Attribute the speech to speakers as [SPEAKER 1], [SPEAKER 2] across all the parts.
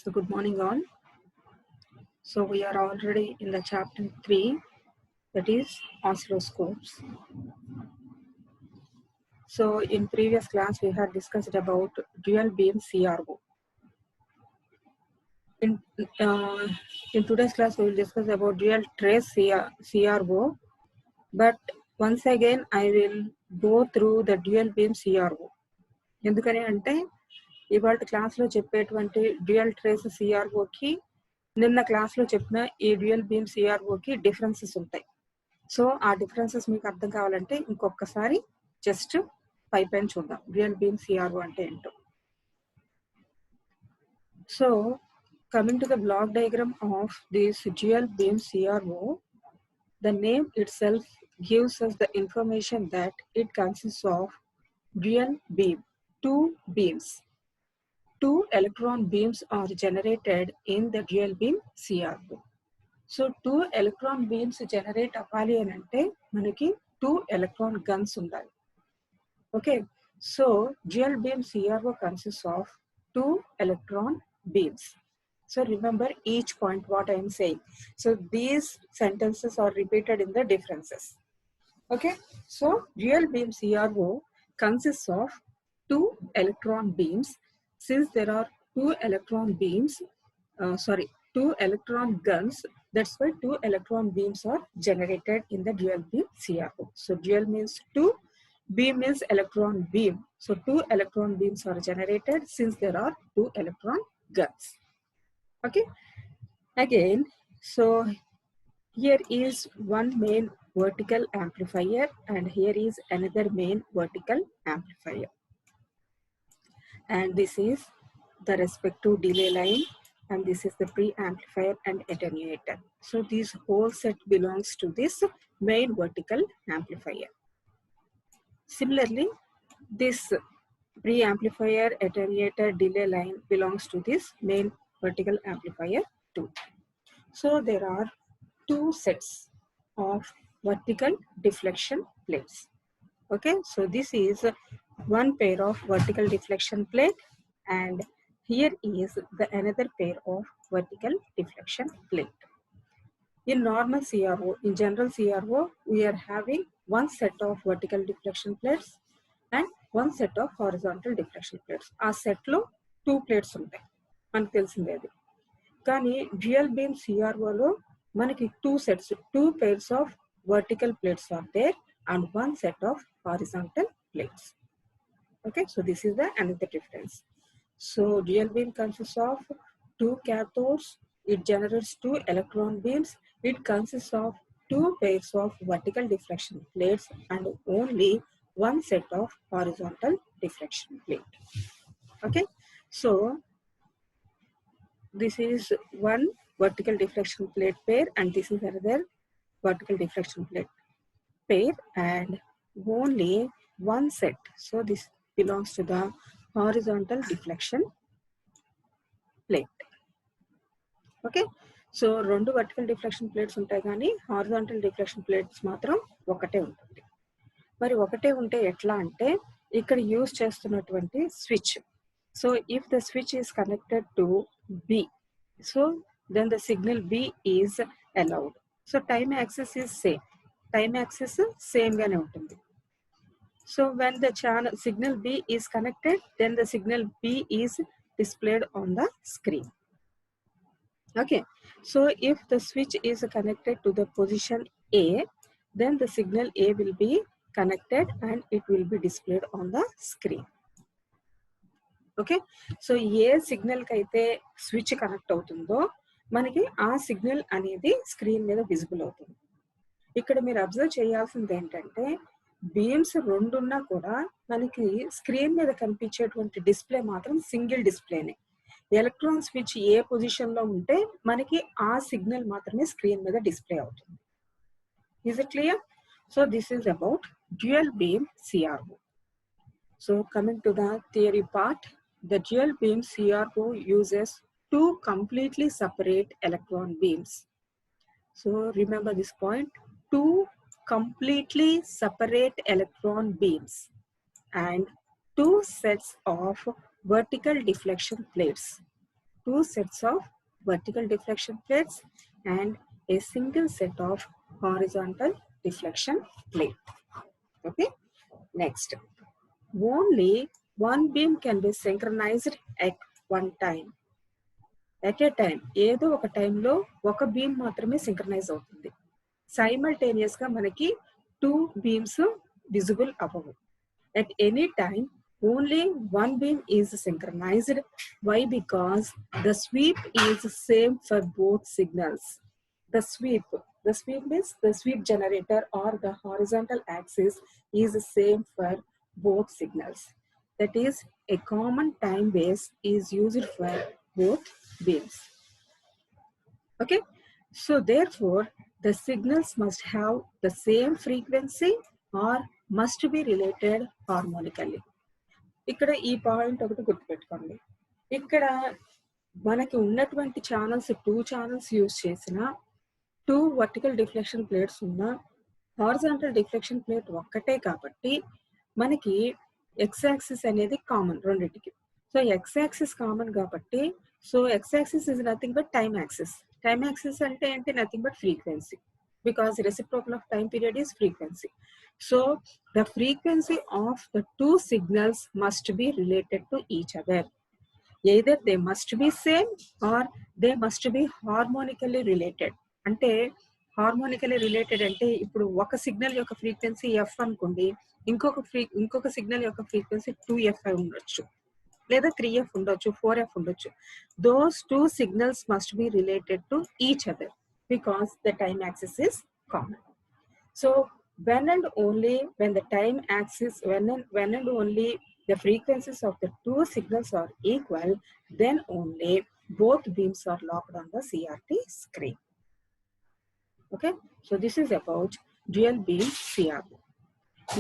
[SPEAKER 1] So good morning all. So we are already in the chapter 3, that is oscilloscopes. So in previous class we had discussed about dual beam CRO. In, uh, in today's class we will discuss about dual trace CRO, but once again I will go through the dual beam CRO. ఎందుకని అంటే ఇవాళ క్లాస్లో చెప్పేటువంటి dual trace సిఆర్ఓకి నిన్న క్లాస్లో చెప్పిన ఈ dual beam సిఆర్ఓకి differences ఉంటాయి. సో ఆ డిఫరెన్సెస్ మీకు అర్థం కావాలంటే ఇంకొకసారి జస్ట్ పైన చూద్దాం డ్యూయల్ బీమ్ సిఆర్ఓ అంటే ఏంటో. So coming to the block diagram of this dual beam CRO, the name itself gives us the information that it consists of dual beam, two beams. Two electron beams are generated in the dual beam CRO. So two electron beams generate అవ్వాలి అని అంటే మనకి 2 electron guns ఉండాలి. Okay, so dual beam CRO consists of 2 electron beams. So remember each point what I am saying. So these sentences are repeated in the differences. Okay, so dual beam CRO consists of 2 electron beams. Since there are 2 electron beams, 2 electron guns, that's why 2 electron beams are generated in the dual beam CRO. So dual means 2, beam means electron beam. So 2 electron beams are generated since there are 2 electron guns. Okay, again, so here is one main vertical amplifier and here is another main vertical amplifier. And this is the respective delay line, and this is the pre-amplifier and attenuator. So this whole set belongs to this main vertical amplifier. Similarly, this pre-amplifier, attenuator, delay line belongs to this main vertical amplifier too. So there are 2 sets of vertical deflection plates. Okay, so this is one pair of vertical deflection plate, and here is the another pair of vertical deflection plate. In normal CRO, in general CRO, we are having one set of vertical deflection plates and one set of horizontal deflection plates. ఆ set లో 2 plates ఉంటాయి, మనకు తెలిసిందేది. కానీ dual beam సిఆర్ఓలో మనకి 2 sets, 2 pairs of vertical plates are there and one set of horizontal plates. Okay, so this is the another difference. So dual beam consists of 2 cathodes. It generates 2 electron beams. It consists of 2 pairs of vertical deflection plates and only one set of horizontal deflection plate. Okay, so this is one vertical deflection plate pair and this is another vertical deflection plate pair and only one set. So this belongs to the horizontal deflection plate. Okay, so రెండు vertical deflection plates ఉంటాయి కానీ horizontal deflection plates మాత్రం ఒకటే ఉంటుంది. మరి ఒకటే ఉంటే ఎట్లా అంటే ఇక్కడ యూజ్ చేస్తున్నటువంటి switch. So if the switch is connected to B, so then the signal B is allowed. So time axis is same, time axis same గానే ఉంటుంది. So when the channel signal B is connected, then the signal B is displayed on the screen. Okay, so if the switch is connected to the position A, then the signal A will be connected and it will be displayed on the screen. Okay, so A signal కి అయితే switch connect అవుతుందో మనకి ఆ signal అనేది screen మీద visible అవుతుంది. ఇక్కడ మీరు అబ్జర్వ్ చేయాల్సింది ఏంటంటే బీమ్స్ రెండున్నా కూడా మనకి స్క్రీన్ మీద కనిపించేటువంటి డిస్ప్లే మాత్రం సింగిల్ డిస్ప్లేనే. ఎలక్ట్రాన్ స్విచ్ ఏ పొజిషన్ లో ఉంటే మనకి ఆ సిగ్నల్ మాత్రమే స్క్రీన్ మీద డిస్ప్లే అవుతుంది. Is it clear? So this is about dual beam CRO. So coming to the theory part, the dual beam CRO uses 2 completely separate electron beams. So remember this point, 2 completely separate electron beams and 2 sets of vertical deflection plates. two sets of vertical deflection plates and a single set of horizontal deflection plate. Okay, next, only one beam can be synchronized at one time. At a time, ఏదో ఒక టైంలో ఒక beam మాత్రమే synchronise అవుతుంది. Simultaneous గా మనకి two beams visible అవ్వవు. At any time, only one beam is synchronized. Why? Because the sweep is same for both signals. The sweep means the sweep generator or the horizontal axis is same for both signals. That is, a common time base is used for both beams. Okay, so therefore the signals must have the same frequency or must be related harmonically. ఇక్కడ ఈ point ఒకటి గుర్తుపెట్టుకోండి. ఇక్కడ మనకి ఉన్నటువంటి channels, 2 channels use చేసిన 2 vertical deflection plates ఉన్న horizontal deflection plate ఒక్కటే కాబట్టి మనకి ఎక్స్ యాక్సిస్ అనేది కామన్ రెండింటికి. సో ఎక్స్ యాక్సిస్ కామన్ కాబట్టి, so X axis is nothing but time axis. Time axis అంటే ఏంటి? Nothing but frequency, because reciprocal of time period is frequency. So the frequency of the two signals must be related to each other. Either they must be same or they must be harmonically related. అంటే హార్మోనికలీ related అంటే ఇప్పుడు ఒక signal యొక్క frequency F అనుకోండి, ఇంకొక signal యొక్క frequency 2f ఉండొచ్చు, లేదా 3f ఉండొచ్చు, 4f ఉండొచ్చు. Those two signals must be related to each other because the time axis is common. So when and only when the time axis, when and only the frequencies of the two signals are equal, then only both beams are locked on the CRT screen. Okay, so this is about dual beam CRO.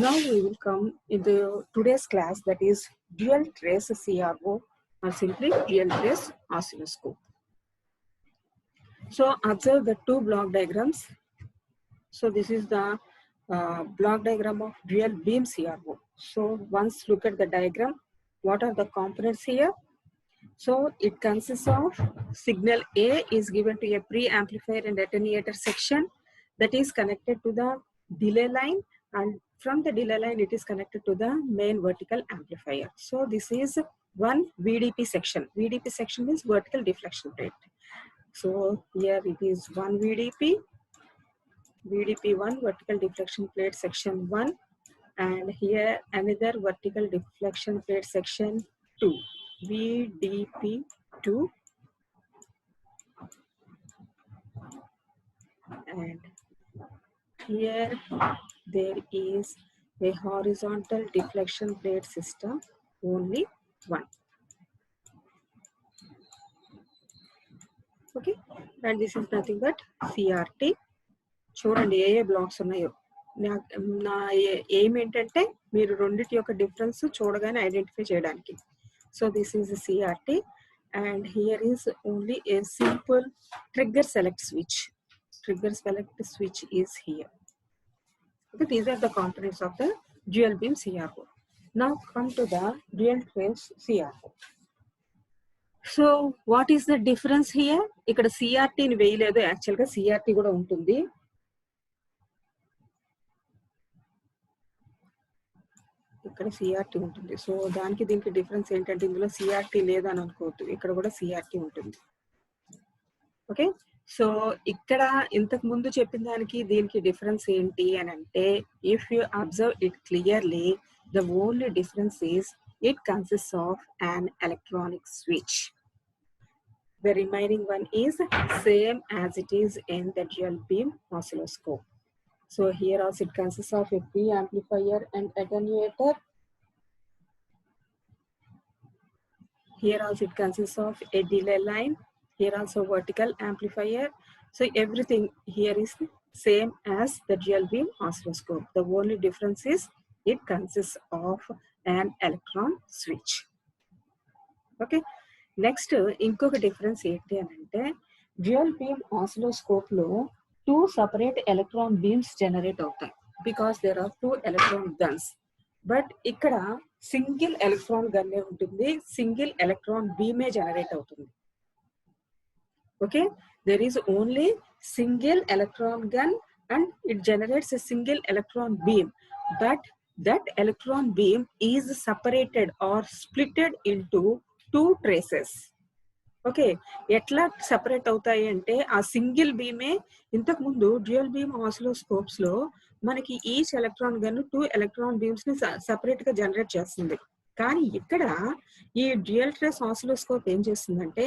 [SPEAKER 1] Now we will come into today's class, that is dual trace CRO or simply dual trace oscilloscope. So observe the two block diagrams. So this is the block diagram of dual beam CRO. So once look at the diagram, what are the components here? So it consists of signal A is given to a pre-amplifier and attenuator section that is connected to the delay line, and from the delay line it is connected to the main vertical amplifier. So this is one VDP section. VDP section means vertical deflection plate. So here it is one VDP1 vertical deflection plate section 1, and here another vertical deflection plate section 2, VDP2, and here there is a horizontal deflection plate system, only one. Okay, and this is nothing but CRT. చూడండి ఏ blocks ఉన్నాయో. నా aim ఏంటంటే మీరు రెండింటి యొక్క difference చూడగానే identify చేయడానికి. So this is CRT, and here is only a simple trigger select switch. Trigger select switch is here. Okay, these are the components of the dual beam CRO. Now come to the dual trace CRO. So what is the difference here? ఇక్కడ CRT ని వేయలేదు, actual గా CRT కూడా ఉంటుంది. ఇక్కడ CRT ఉంటుంది. So దానికి దీనికి డిఫరెన్స్ ఏంటంటే ఇందులో CRT లేదని అనుకోవద్దు, ఇక్కడ కూడా CRT ఉంటుంది. ఓకే, సో ఇక్కడ ఇంతకు ముందు చెప్పిన దానికి దీనికి డిఫరెన్స్ ఏంటి అని అంటే, if you observe it clearly, the only difference is it consists of an electronic switch. The remaining one is same as it is in the dual beam oscilloscope. So here also it consists of a pre-amplifier and attenuator. Here also it consists of a delay line. Here also vertical amplifier. So everything here is same as the dual beam oscilloscope. The only difference is it consists of an electron switch. Okay. Next ఇంకొక difference ఏంటి అని అంటే, dual beam oscilloscope లో 2 separate electron beams generate అవుతాయి, because there are 2 electron guns. But ఇక్కడ single electron గన్నే ఉంటుంది, single electron బీమే జనరేట్ అవుతుంది. Okay, there is only single electron gun and it generates a single electron beam, but that electron beam is separated or splitted into two traces. Okay, ఎట్లా separate అవుతాయి అంటే ఆ single బీమే ఇంతకు ముందు dual beam oscilloscopes లో మనకి each electron gun 2 electron beams ని separate గా జనరేట్ చేస్తుంది. కానీ ఇక్కడ ఈ డ్యూయల్ ట్రేస్ ఆసిలోస్కోప్ ఏం చేస్తుందంటే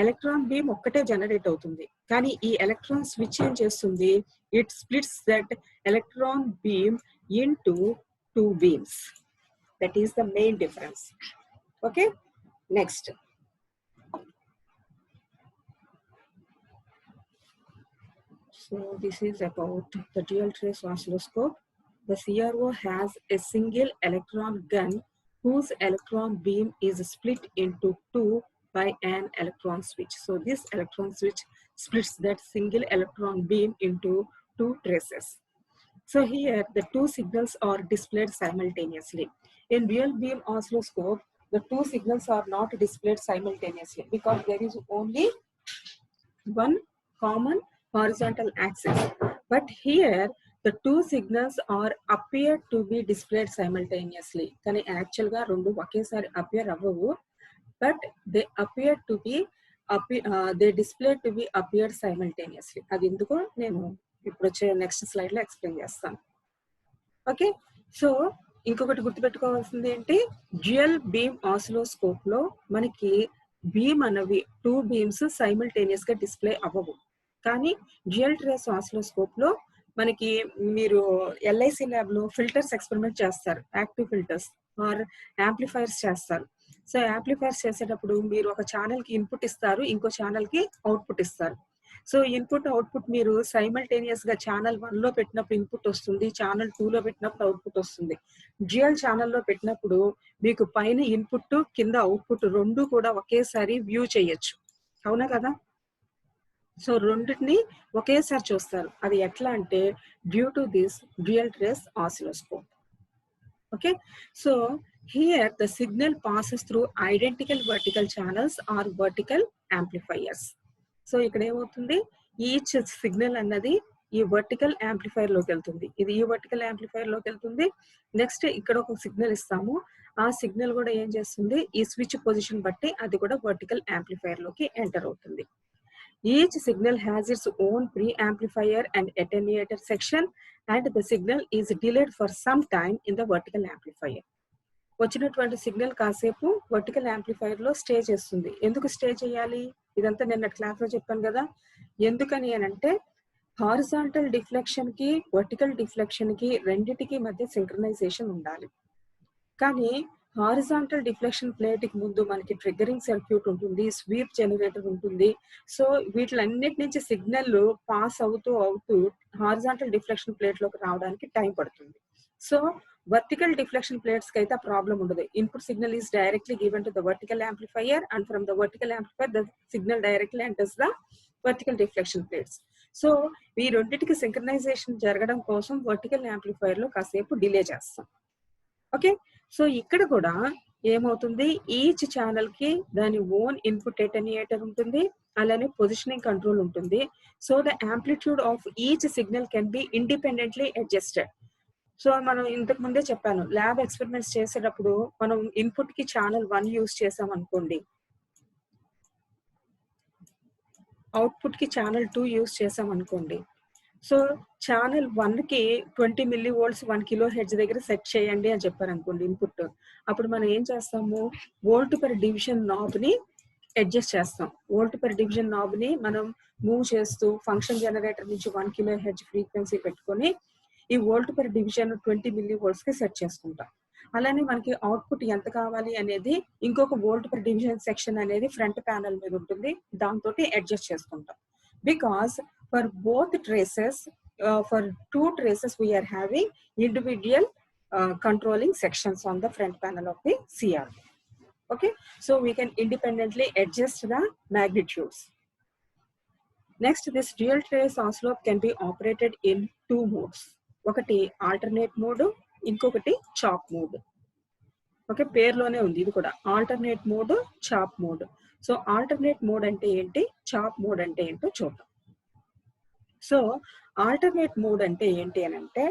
[SPEAKER 1] ఎలక్ట్రాన్ బీమ్ ఒక్కటే జనరేట్ అవుతుంది, కానీ ఈ ఎలక్ట్రాన్ స్విచ్ ఏం చేస్తుంది, it splits that electron beam into 2 beams. That is the main difference. Okay, next. So this is about the dual trace oscilloscope. The CRO has a single electron gun whose electron beam is split into 2 by an electron switch. So this electron switch splits that single electron beam into 2 traces. So here the 2 signals are displayed simultaneously. In dual beam oscilloscope, the 2 signals are not displayed simultaneously because there is only one common horizontal axis. But here the 2 signals are appear to be displayed simultaneously. Kani actual ga rendu okesari appear avvavu, but they appear to be they display to be appeared simultaneously. Adi enduko nenu ippudu వచ్చే next slide లో explain చేస్తాను. Okay, so ఇంకొకటి గుర్తుపెట్టుకోవాల్సింది ఏంటి, dual beam oscilloscope లో మనకి beam అనేవి 2 beams simultaneous గా డిస్ప్లే అవ్వవు. కానీ డ్యూయల్ ట్రేస్ ఆసిలోస్కోప్ లో మనకి మీరు ఎల్ఐసి ల్యాబ్ లో ఫిల్టర్స్ ఎక్స్పెరిమెంట్ చేస్తారు, యాక్టివ్ ఫిల్టర్స్ ఆర్ యాంప్లిఫైర్స్ చేస్తారు. సో యాంప్లిఫైర్స్ చేసేటప్పుడు మీరు ఒక ఛానల్ కి ఇన్పుట్ ఇస్తారు, ఇంకో ఛానల్ కి అవుట్పుట్ ఇస్తారు. సో ఇన్పుట్ అవుట్పుట్ మీరు సైమల్టేనియస్ గా ఛానల్ 1 లో పెట్టినప్పుడు ఇన్పుట్ వస్తుంది, ఛానల్ 2 లో పెట్టినప్పుడు అవుట్పుట్ వస్తుంది. డ్యూయల్ ఛానల్ లో పెట్టినప్పుడు మీకు పైన ఇన్పుట్ కింద అవుట్పుట్ రెండు కూడా ఒకేసారి వ్యూ చేయొచ్చు, అవునా కదా? సో రెండింటిని ఒకేసారి చూస్తారు. అది ఎట్లా అంటే due to this dual trace oscilloscope. Okay, so here the signal passes through identical vertical channels or vertical amplifiers. So ఇక్కడ ఏమవుతుంది, ఈచ్ సిగ్నల్ అన్నది ఈ వర్టికల్ యాంప్లిఫైర్ లోకి వెళ్తుంది, ఇది ఈ వర్టికల్ యాంప్లిఫైర్ లోకి వెళ్తుంది. నెక్స్ట్ ఇక్కడ ఒక సిగ్నల్ ఇస్తాము, ఆ సిగ్నల్ కూడా ఏం చేస్తుంది, ఈ స్విచ్ పొజిషన్ బట్టి అది కూడా వర్టికల్ యాంప్లిఫైర్ లోకి ఎంటర్ అవుతుంది. Each signal has its own pre-amplifier and attenuator section, and the signal is delayed for some time in the vertical amplifier. వచ్చినటువంటి సిగ్నల్ కాసేపు వర్టికల్ యాంప్లిఫైర్ లో స్టే చేస్తుంది. ఎందుకు స్టే చేయాలి, ఇదంతా నిన్న క్లాస్ లో చెప్పాను కదా. ఎందుకని అంటే హారిజాంటల్ డిఫ్లెక్షన్ కి వర్టికల్ డిఫ్లెక్షన్ కి రెండిటికి మధ్య సింక్రనైజేషన్ ఉండాలి. కానీ హారిజాంటల్ డిఫ్లెక్షన్ ప్లేట్ కి ముందు మనకి ట్రిగ్గరింగ్ సర్క్యూట్ ఉంటుంది, స్వీప్ జనరేటర్ ఉంటుంది. సో వీటిలన్నిటి నుంచి సిగ్నల్ పాస్ అవుతూ హారిజాంటల్ డిఫ్లెక్షన్ ప్లేట్ లోకి రావడానికి టైం పడుతుంది. సో వర్టికల్ డిఫ్లెక్షన్ ప్లేట్స్ కి అయితే ప్రాబ్లం ఉండదు. Input signal is directly given to the vertical amplifier and from the vertical amplifier the signal directly enters the vertical deflection plates. So ఈ రెండింటికి synchronisation జరగడం కోసం వర్టికల్ యాంప్లిఫైయర్ లో కాసేపు delay చేస్తాం. ఓకే, సో ఇక్కడ కూడా ఏమవుతుంది, ఈచ్ ఛానల్ కి దాని ఓన్ ఇన్పుట్ అటెన్యూయేటర్ ఉంటుంది, అలానే పొజిషనింగ్ కంట్రోల్ ఉంటుంది. So the amplitude of each signal can be independently adjusted. So మనం ఇంతకు ముందే చెప్పాను, ల్యాబ్ ఎక్స్పెరిమెంట్స్ చేసేటప్పుడు మనం ఇన్పుట్ కి ఛానల్ 1 యూజ్ చేసాం అనుకోండి, అవుట్పుట్ కి ఛానల్ 2 యూజ్ చేసాం అనుకోండి. సో ఛానల్ 1 కి 20 మిల్లీ వోల్ట్స్ 1 కిలో హెర్ట్జ్ దగ్గర సెట్ చేయండి అని చెప్పారు అనుకోండి ఇన్పుట్. అప్పుడు మనం ఏం చేస్తాము, వోల్ట్ పర్ డివిజన్ నాబ్ ని అడ్జస్ట్ చేస్తాం. వోల్ట్ పర్ డివిజన్ నాబ్ ని మనం మూవ్ చేస్తూ ఫంక్షన్ జనరేటర్ నుంచి 1 కిలో హెర్ట్జ్ ఫ్రీక్వెన్సీ పెట్టుకొని ఈ volt per division 20 milli volts కి సెట్ చేసుకుంటాం. అలానే మనకి అవుట్పుట్ ఎంత కావాలి అనేది ఇంకొక వోల్ట్ పర్ డివిజన్ సెక్షన్ అనేది ఫ్రంట్ ప్యానల్ మీద ఉంటుంది, దాంతో అడ్జస్ట్ చేసుకుంటాం. Because for both traces, for 2 traces we are having individual controlling sections on the front panel of the CR. Okay, so we can independently adjust the magnitudes. Next, this dual trace oscilloscope can be operated in 2 modes. ఒకటి alternate mode, ఇంకొకటి chop mode. Okay, పేర్లోనే ఉంది ఇది కూడా, alternate mode, chop mode. So alternate mode అంటే ఏంటి, chop mode అంటే ఏంటో చూద్దాం. సో ఆల్టర్నేట్ మోడ్ అంటే ఏంటి అని అంటే,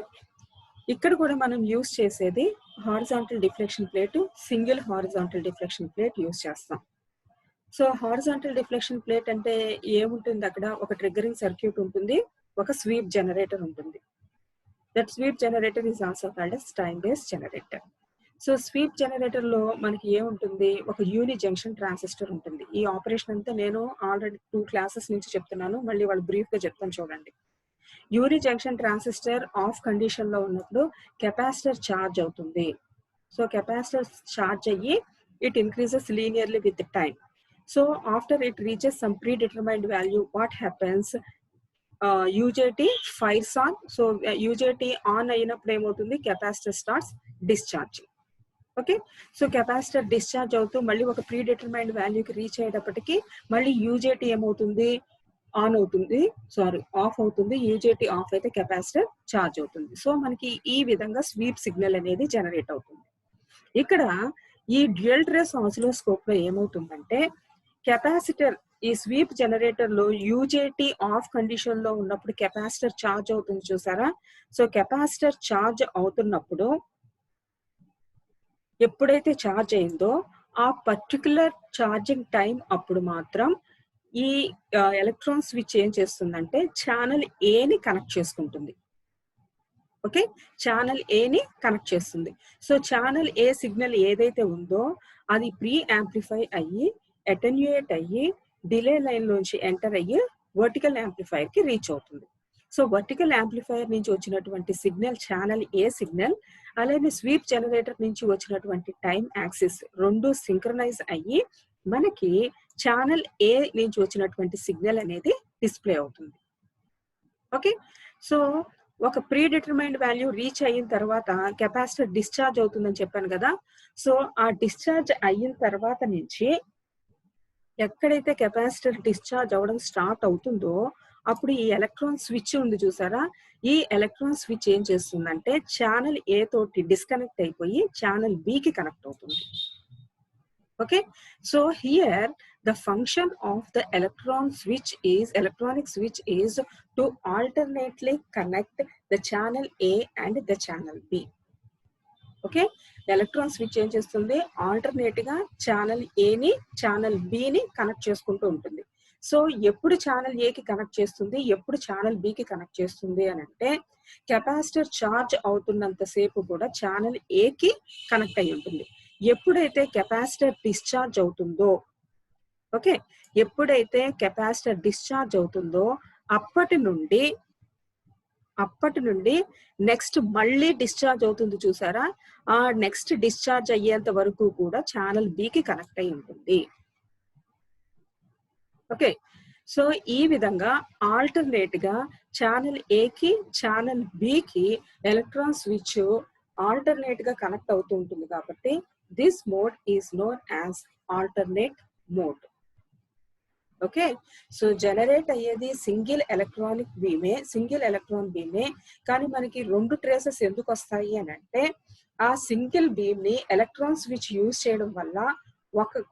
[SPEAKER 1] ఇక్కడ కూడా మనం యూస్ చేసేది horizontal deflection plate, single horizontal deflection plate use చేస్తాం. సో హారిజాంటల్ డిఫ్లెక్షన్ ప్లేట్ అంటే ఏముంటుంది, అక్కడ ఒక ట్రిగ్గరింగ్ సర్క్యూట్ ఉంటుంది, ఒక స్వీప్ జనరేటర్ ఉంటుంది. That sweep generator is also called as time based generator. So sweep generator లో మనకి ఏముంటుంది, ఒక యూని జంక్షన్ ట్రాన్సిస్టర్ ఉంటుంది. ఈ ఆపరేషన్ అంతా నేను ఆల్రెడీ 2 క్లాసెస్ నుంచి చెప్తున్నాను, మళ్ళీ వాళ్ళు బ్రీఫ్ గా చెప్తాను చూడండి. Unijunction transistor off condition లో ఉన్నప్పుడు కెపాసిటర్ ఛార్జ్ అవుతుంది. సో కెపాసిటర్ ఛార్జ్ అయ్యి it increases linearly with time. So after it reaches some predetermined value, what happens, UJT fires on. So UJT on అయినప్పుడు ఏమవుతుంది, capacitor starts discharging. Okay, so capacitor discharge అవుతూ మళ్ళీ ఒక pre determined వాల్యూకి reach అయ్యేటప్పటికి మళ్ళీ UJT ఏమవుతుంది, on అవుతుంది, sorry of అవుతుంది. యూజేటీ ఆఫ్ అయితే కెపాసిటర్ ఛార్జ్ అవుతుంది. సో మనకి ఈ విధంగా స్వీప్ సిగ్నల్ అనేది జనరేట్ అవుతుంది. ఇక్కడ ఈ డ్యూయల్ ట్రేస్ ఆసిలోస్కోప్ లో ఏమవుతుందంటే, కెపాసిటర్ ఈ స్వీప్ జనరేటర్ లో యూజేటీ ఆఫ్ కండిషన్ లో ఉన్నప్పుడు కెపాసిటర్ ఛార్జ్ అవుతుంది చూసారా. సో కెపాసిటర్ ఛార్జ్ అవుతున్నప్పుడు ఎప్పుడైతే ఛార్జ్ అయిందో ఆ పర్టికులర్ ఛార్జింగ్ టైం అప్పుడు మాత్రం ఈ ఎలక్ట్రాన్ స్విచ్ ఏం చేస్తుందంటే ఛానల్ ఏని కనెక్ట్ చేసుకుంటుంది. ఓకే, ఛానల్ ఏని కనెక్ట్ చేస్తుంది. సో ఛానల్ ఏ సిగ్నల్ ఏదైతే ఉందో అది ప్రీ యాంప్లిఫై అయ్యి అటెన్యూయేట్ అయ్యి డిలే లైన్ నుంచి ఎంటర్ అయ్యి వర్టికల్ యాంప్లిఫైర్ కి రీచ్ అవుతుంది. సో వర్టికల్ యాంప్లిఫైర్ నుంచి వచ్చినటువంటి సిగ్నల్ ఛానల్ ఏ సిగ్నల్, అలాగే స్వీప్ జనరేటర్ నుంచి వచ్చినటువంటి టైం యాక్సిస్ రెండు సింక్రనైజ్ అయ్యి మనకి ఛానల్ ఏ నుంచి వచ్చినటువంటి సిగ్నల్ అనేది డిస్ప్లే అవుతుంది. ఓకే, సో ఒక ప్రీ డిటర్మైన్డ్ వాల్యూ రీచ్ అయిన తర్వాత కెపాసిటర్ డిశ్చార్జ్ అవుతుందని చెప్పాను కదా. సో ఆ డిశ్చార్జ్ అయిన తర్వాత నుంచి ఎక్కడైతే కెపాసిటర్ డిశ్చార్జ్ అవ్వడం స్టార్ట్ అవుతుందో అప్పుడు ఈ ఎలక్ట్రాన్ స్విచ్ ఉంది చూసారా, ఈ ఎలక్ట్రాన్ స్విచ్ ఏం చేస్తుందంటే ఛానల్ ఏ తోటి డిస్కనెక్ట్ అయిపోయి ఛానల్ బి కి కనెక్ట్ అవుతుంది. Okay, so here the function of the electronic switch is to alternately connect the channel A and the channel B. Okay, electron switch ఏం చేస్తుంది, ఆల్టర్నేట్ గా channel ఏని ఛానల్ బిని కనెక్ట్ చేసుకుంటూ ఉంటుంది. So ఎప్పుడు channel ఏకి కనెక్ట్ చేస్తుంది, ఎప్పుడు ఛానల్ బికి కనెక్ట్ చేస్తుంది అని అంటే కెపాసిటర్ ఛార్జ్ అవుతున్నంత సేపు కూడా ఛానల్ ఏకి కనెక్ట్ అయి ఉంటుంది. ఎప్పుడైతే కెపాసిటర్ డిశ్చార్జ్ అవుతుందో, ఓకే, ఎప్పుడైతే కెపాసిటర్ డిశ్చార్జ్ అవుతుందో అప్పటి నుండి నెక్స్ట్ మళ్ళీ డిశ్చార్జ్ అవుతుంది చూసారా, ఆ నెక్స్ట్ డిశ్చార్జ్ అయ్యేంత వరకు కూడా ఛానల్ బికి కనెక్ట్ అయి ఉంటుంది. ఓకే, సో ఈ విధంగా ఆల్టర్నేట్ గా ఛానల్ ఏకి ఛానల్ బికి ఎలక్ట్రాన్ స్విచ్ ఆల్టర్నేట్ గా కనెక్ట్ అవుతూ ఉంటుంది కాబట్టి this mode is known as alternate mode. Okay, so generate అయ్యేది సింగిల్ ఎలక్ట్రాన్ బీమే, కానీ మనకి రెండు ట్రేసెస్ ఎందుకు వస్తాయి అని అంటే ఆ సింగిల్ బీమ్ ని ఎలక్ట్రాన్ స్విచ్ యూజ్ చేయడం వల్ల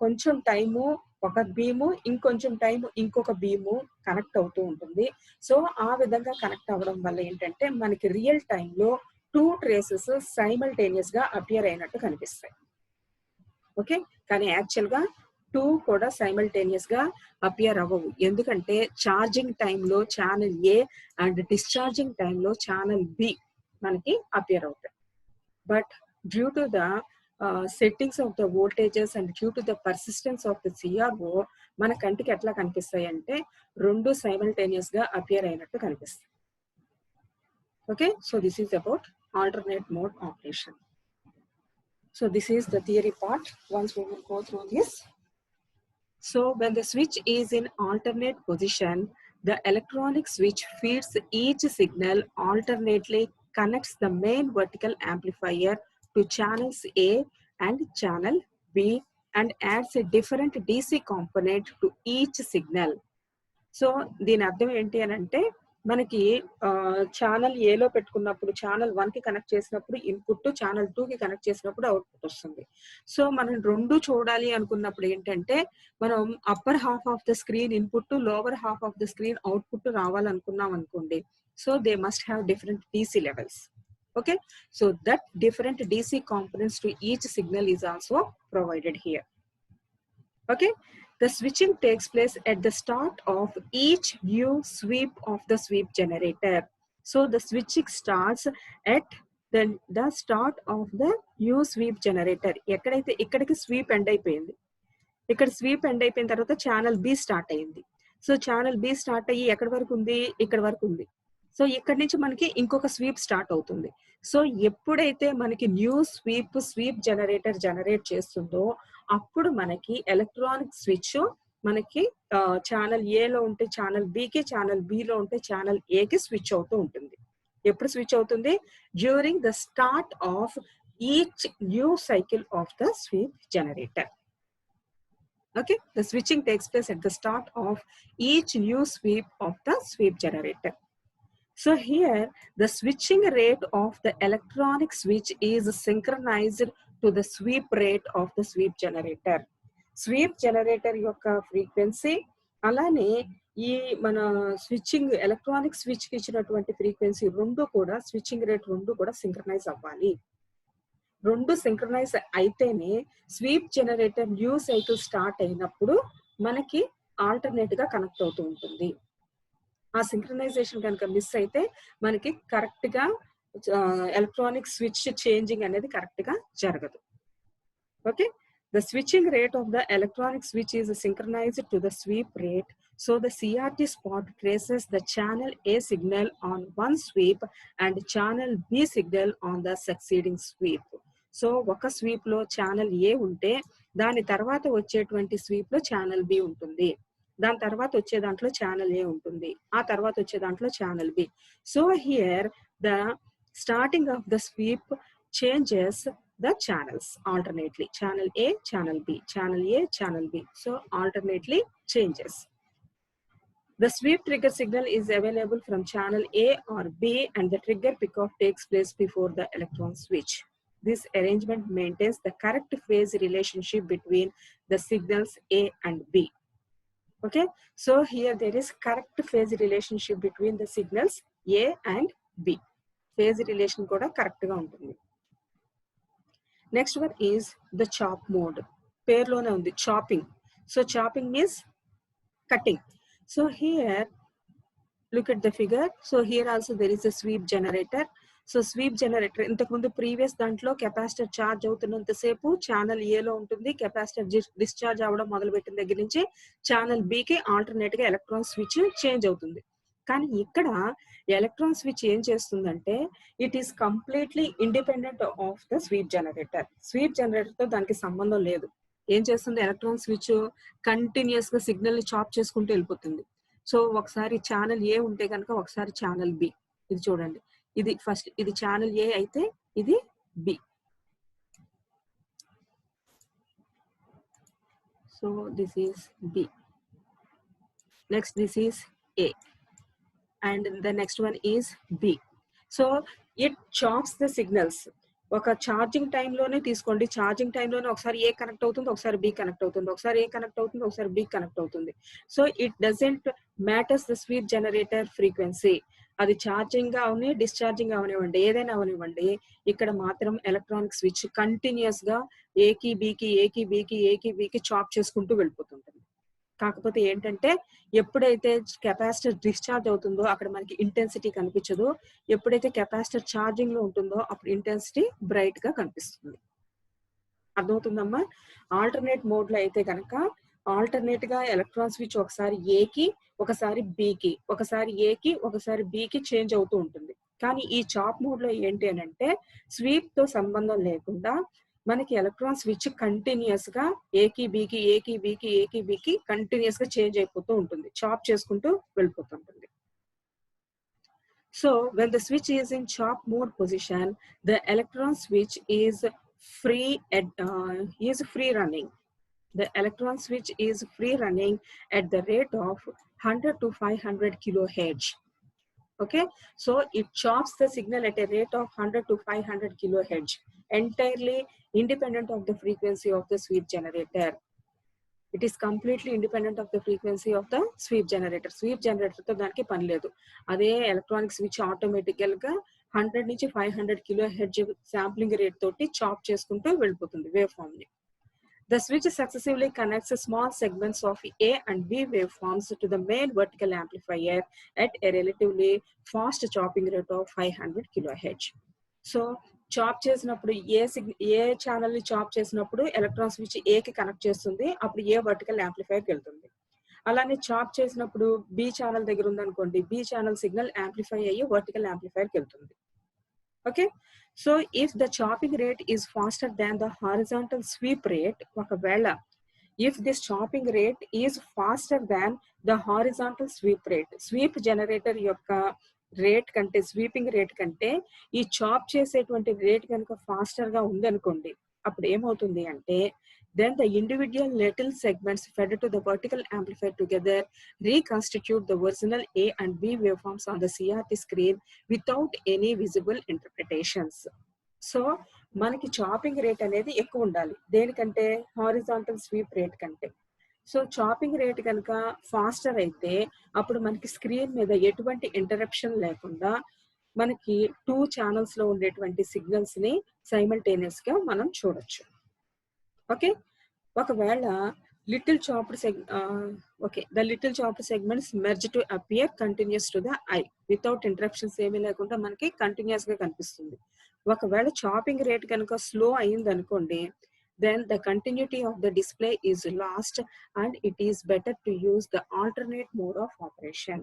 [SPEAKER 1] కొంచెం టైము ఒక బీము, ఇంకొంచెం టైం ఇంకొక బీము కనెక్ట్ అవుతూ ఉంటుంది. సో ఆ విధంగా కనెక్ట్ అవ్వడం వల్ల ఏంటంటే మనకి రియల్ టైంలో 2 ట్రేసెస్ సైమల్టేనియస్ గా అపియర్ అయినట్టు కనిపిస్తాయి. ఓకే, కానీ యాక్చువల్ గా 2 కూడా సైమల్టేనియస్ గా అపియర్ అవ్వవు, ఎందుకంటే ఛార్జింగ్ టైంలో ఛానల్ ఏ అండ్ డిశ్చార్జింగ్ టైంలో ఛానల్ బి మనకి అపియర్ అవుతాయి. But due to the settings of the voltages and due to the persistence of the CRO మన కంటికి ఎట్లా కనిపిస్తాయి అంటే రెండు సైమల్టేనియస్ గా అపియర్ అయినట్టు కనిపిస్తాయి. Okay, so this is about alternate mode operation. So this is the theory part. Once we will go through this. So when the switch is in alternate position, the electronic switch feeds each signal alternately, connects the main vertical amplifier to channels A and channel B and adds a different DC component to each signal. So దీని అర్థం ఏంటి అని అంటే మనకి channel ఏలో పెట్టుకున్నప్పుడు channel 1కి connect చేసినప్పుడు ఇన్పుట్, ఛానల్ 2కి కనెక్ట్ చేసినప్పుడు అవుట్పుట్ వస్తుంది. సో మనం రెండు చూడాలి అనుకున్నప్పుడు ఏంటంటే మనం upper half of the screen input, lower half of the screen output రావాలనుకున్నాం అనుకోండి. So they must have different DC levels. Okay, so that different DC components to each signal is also provided here. Okay, the switching takes place at the start of each new sweep of the sweep generator. So the switching starts at the start of the new sweep generator. ఎక్కడైతే ఇక్కడికి sweep end అయిపోయింది, ఇక్కడ sweep end అయిపోయిన తర్వాత channel B start అయింది. So channel B start అయ్యి ఎక్కడి వరకు ఉంది, ఇక్కడ వరకు ఉంది. సో ఇక్కడి నుంచి మనకి ఇంకొక స్వీప్ స్టార్ట్ అవుతుంది. సో ఎప్పుడైతే మనకి న్యూ స్వీప్ జనరేటర్ జనరేట్ చేస్తుందో అప్పుడు మనకి ఎలక్ట్రానిక్ స్విచ్ మనకి ఛానల్ ఏలో ఉంటే ఛానల్ బికి, ఛానల్ బిలో ఉంటే ఛానల్ ఏకి స్విచ్ అవుతూ ఉంటుంది. ఎప్పుడు స్విచ్ అవుతుంది? During the start of each new cycle of the sweep generator. Okay, the switching takes place at the start of each new sweep of the sweep generator. So here the switching rate of the electronic switch is synchronized to the sweep rate of the sweep generator. Sweep generator యొక్క frequency అలానే ఈ మన switching electronic switch కి ఇచ్చినటువంటి frequency రెండు కూడా switching rate రెండు కూడా సింక్రనైజ్ అవ్వాలి. రెండు సింక్రనైజ్ అయితేనే sweep generator new cycle start అయినప్పుడు మనకి ఆల్టర్నేట్ గా కనెక్ట్ అవుతూ ఉంటుంది. ఆ సింక్రనైజేషన్ కనుక మిస్ అయితే మనకి కరెక్ట్ గా ఎలక్ట్రానిక్ స్విచ్ చేంజింగ్ అనేది కరెక్ట్ గా జరగదు. Okay, the switching rate of the electronic switch is synchronised to the sweep rate. So the CRT spot traces the channel A signal on one sweep and channel B signal on the succeeding sweep. So ఒక sweep లో channel ఏ ఉంటే దాని తర్వాత వచ్చేటువంటి sweep లో channel B ఉంటుంది, దాని తర్వాత వచ్చే దాంట్లో ఛానల్ ఏ ఉంటుంది, ఆ తర్వాత వచ్చే దాంట్లో channel B. So here the starting of the sweep changes the channels alternately, channel A, channel B, channel A, channel B. So alternately changes. The sweep trigger signal is available from channel A or B and the trigger pickoff takes place before the electron switch. This arrangement maintains the correct phase relationship between the signals A and B. Okay, so here there is correct phase relationship between the signals A and B. Phase relation kuda correct ga untundi. Next one is the chop mode. Pairlone undi chopping. So chopping means cutting. So here look at the figure. So here also there is a sweep generator. So sweep generator ఇంతకుముందు previous దాంట్లో capacitor charge అవుతున్నంత సేపు channel ఏలో ఉంటుంది, capacitor discharge అవ్వడం మొదలుపెట్టిన దగ్గర నుంచి channel బికి alternate గా ఎలక్ట్రాన్ స్విచ్ చేంజ్ అవుతుంది. కానీ ఇక్కడ ఎలక్ట్రాన్ స్విచ్ ఏం చేస్తుందంటే it is completely independent of the sweep generator. Sweep generator తో దానికి సంబంధం లేదు. ఏం చేస్తుంది? ఎలక్ట్రాన్ స్విచ్ కంటిన్యూస్ గా సిగ్నల్ ని చాప్ చేసుకుంటూ వెళ్ళిపోతుంది. సో ఒకసారి ఛానల్ ఏ ఉంటే కనుక ఒకసారి ఛానల్ బి. ఇది చూడండి, ఇది ఫస్ట్ ఇది ఛానల్ ఏ అయితే ఇది B. So this is B, next this is A and the next one is B. So it chops the signals. ఒక ఛార్జింగ్ టైంలోనే తీసుకోండి, ఛార్జింగ్ టైంలోనే ఒకసారి ఏ కనెక్ట్ అవుతుంది, ఒకసారి బి కనెక్ట్ అవుతుంది, ఒకసారి ఏ కనెక్ట్ అవుతుంది, ఒకసారి బి కనెక్ట్ అవుతుంది. So it doesn't matters the sweep generator frequency. అది ఛార్జింగ్ గా అవని డిశ్చార్జింగ్ అవనివ్వండి, ఏదైనా అవనివ్వండి, ఇక్కడ మాత్రం ఎలక్ట్రానిక్ స్విచ్ కంటిన్యూస్ గా ఏకి బీకి ఏకి బీకి ఏకి బీకి చాప్ చేసుకుంటూ వెళ్ళిపోతుంటుంది. కాకపోతే ఏంటంటే ఎప్పుడైతే కెపాసిటర్ డిశ్చార్జ్ అవుతుందో అక్కడ మనకి ఇంటెన్సిటీ కనిపించదు, ఎప్పుడైతే కెపాసిటర్ ఛార్జింగ్ లో ఉంటుందో అప్పుడు ఇంటెన్సిటీ బ్రైట్ గా కనిపిస్తుంది. అర్థమవుతుందమ్మా? ఆల్టర్నేట్ మోడ్ లో అయితే కనుక ఆల్టర్నేట్ గా ఎలక్ట్రాన్ స్విచ్ ఒకసారి ఏకి ఒకసారి బికి, ఒకసారి ఏకి ఒకసారి బికి చేంజ్ అవుతూ ఉంటుంది. కానీ ఈ చాప్ మోడ్ లో ఏంటి అని అంటే స్వీప్ తో సంబంధం లేకుండా మనకి ఎలక్ట్రాన్ స్విచ్ కంటిన్యూస్ గా ఏకి బీకి ఏకి బీకి ఏకి బీకి కంటిన్యూస్ గా చేంజ్ అయిపోతూ ఉంటుంది, చాప్ చేసుకుంటూ వెళ్ళిపోతుంటుంది. So when the switch is in chop mode position, the electron switch is free running. The electron switch is free running at the rate of 100 to 500 kilohertz. Okay, so it chops the signal at a rate of 100 to 500 kilohertz, entirely independent of the frequency of the sweep generator. It is completely independent of the frequency of the sweep generator. Sweep generator తో దానికి పని లేదు. అదే electronic switch ఆటోమేటికల్ గా 100 నుంచి 500 kilo hertz sampling rate తోటి chop చేసుకుంటూ వెళ్ళిపోతుంది వేవ్ ఫామ్ ని. The switch successively connects small segments of A and B waveforms to the main vertical amplifier at a relatively fast chopping rate of 500 kHz. So, chop చేసినప్పుడు ఏ channel ని chop చేసినప్పుడు electron switch ఏ కి connect చేస్తుంది, అప్పుడు ఏ vertical amplifier కి వెళ్తుంది. అలానే chop చేసినప్పుడు బి ఛానల్ దగ్గర ఉందనుకోండి, బి ఛానల్ సిగ్నల్ యాంప్లిఫై అయ్యి వర్టికల్ యాంప్లిఫైర్ కి వెళ్తుంది. Okay, so if the chopping rate is faster than the horizontal sweep rate, ఒకవేళ if this chopping rate is faster than the horizontal sweep rate, sweep generator యొక్క rate కంటే, sweeping rate కంటే ఈ chop చేసేటువంటి rate కనుక faster గా ఉందనుకోండి, అప్పుడు ఏమవుతుంది అంటే then the individual little segments fed to the vertical amplifier together reconstitute the original A and B waveforms on the CRT screen without any visible interpretations. So మనకి చాపింగ్ రేట్ అనేది ఎక్కువ ఉండాలి దేనికంటే, హారిజాంటల్ స్వీప్ రేట్ కంటే. So chopping rate కనుక faster అయితే అప్పుడు మనకి స్క్రీన్ మీద ఎటువంటి ఇంటరప్షన్ లేకుండా మనకి 2 ఛానల్స్ లో ఉండేటువంటి సిగ్నల్స్ ని సైమల్టేనియస్ గా మనం చూడొచ్చు. ఓకే, ఒకవేళ little chopped the little chopped segments merge to appear continuous to the eye without interruptions ఏమీ లేకుండా మనకి కంటిన్యూస్ గా కనిపిస్తుంది. ఒకవేళ చాపింగ్ రేట్ కనుక స్లో అయింది అనుకోండి, then the continuity of the display is lost and it is better to use the alternate mode of operation.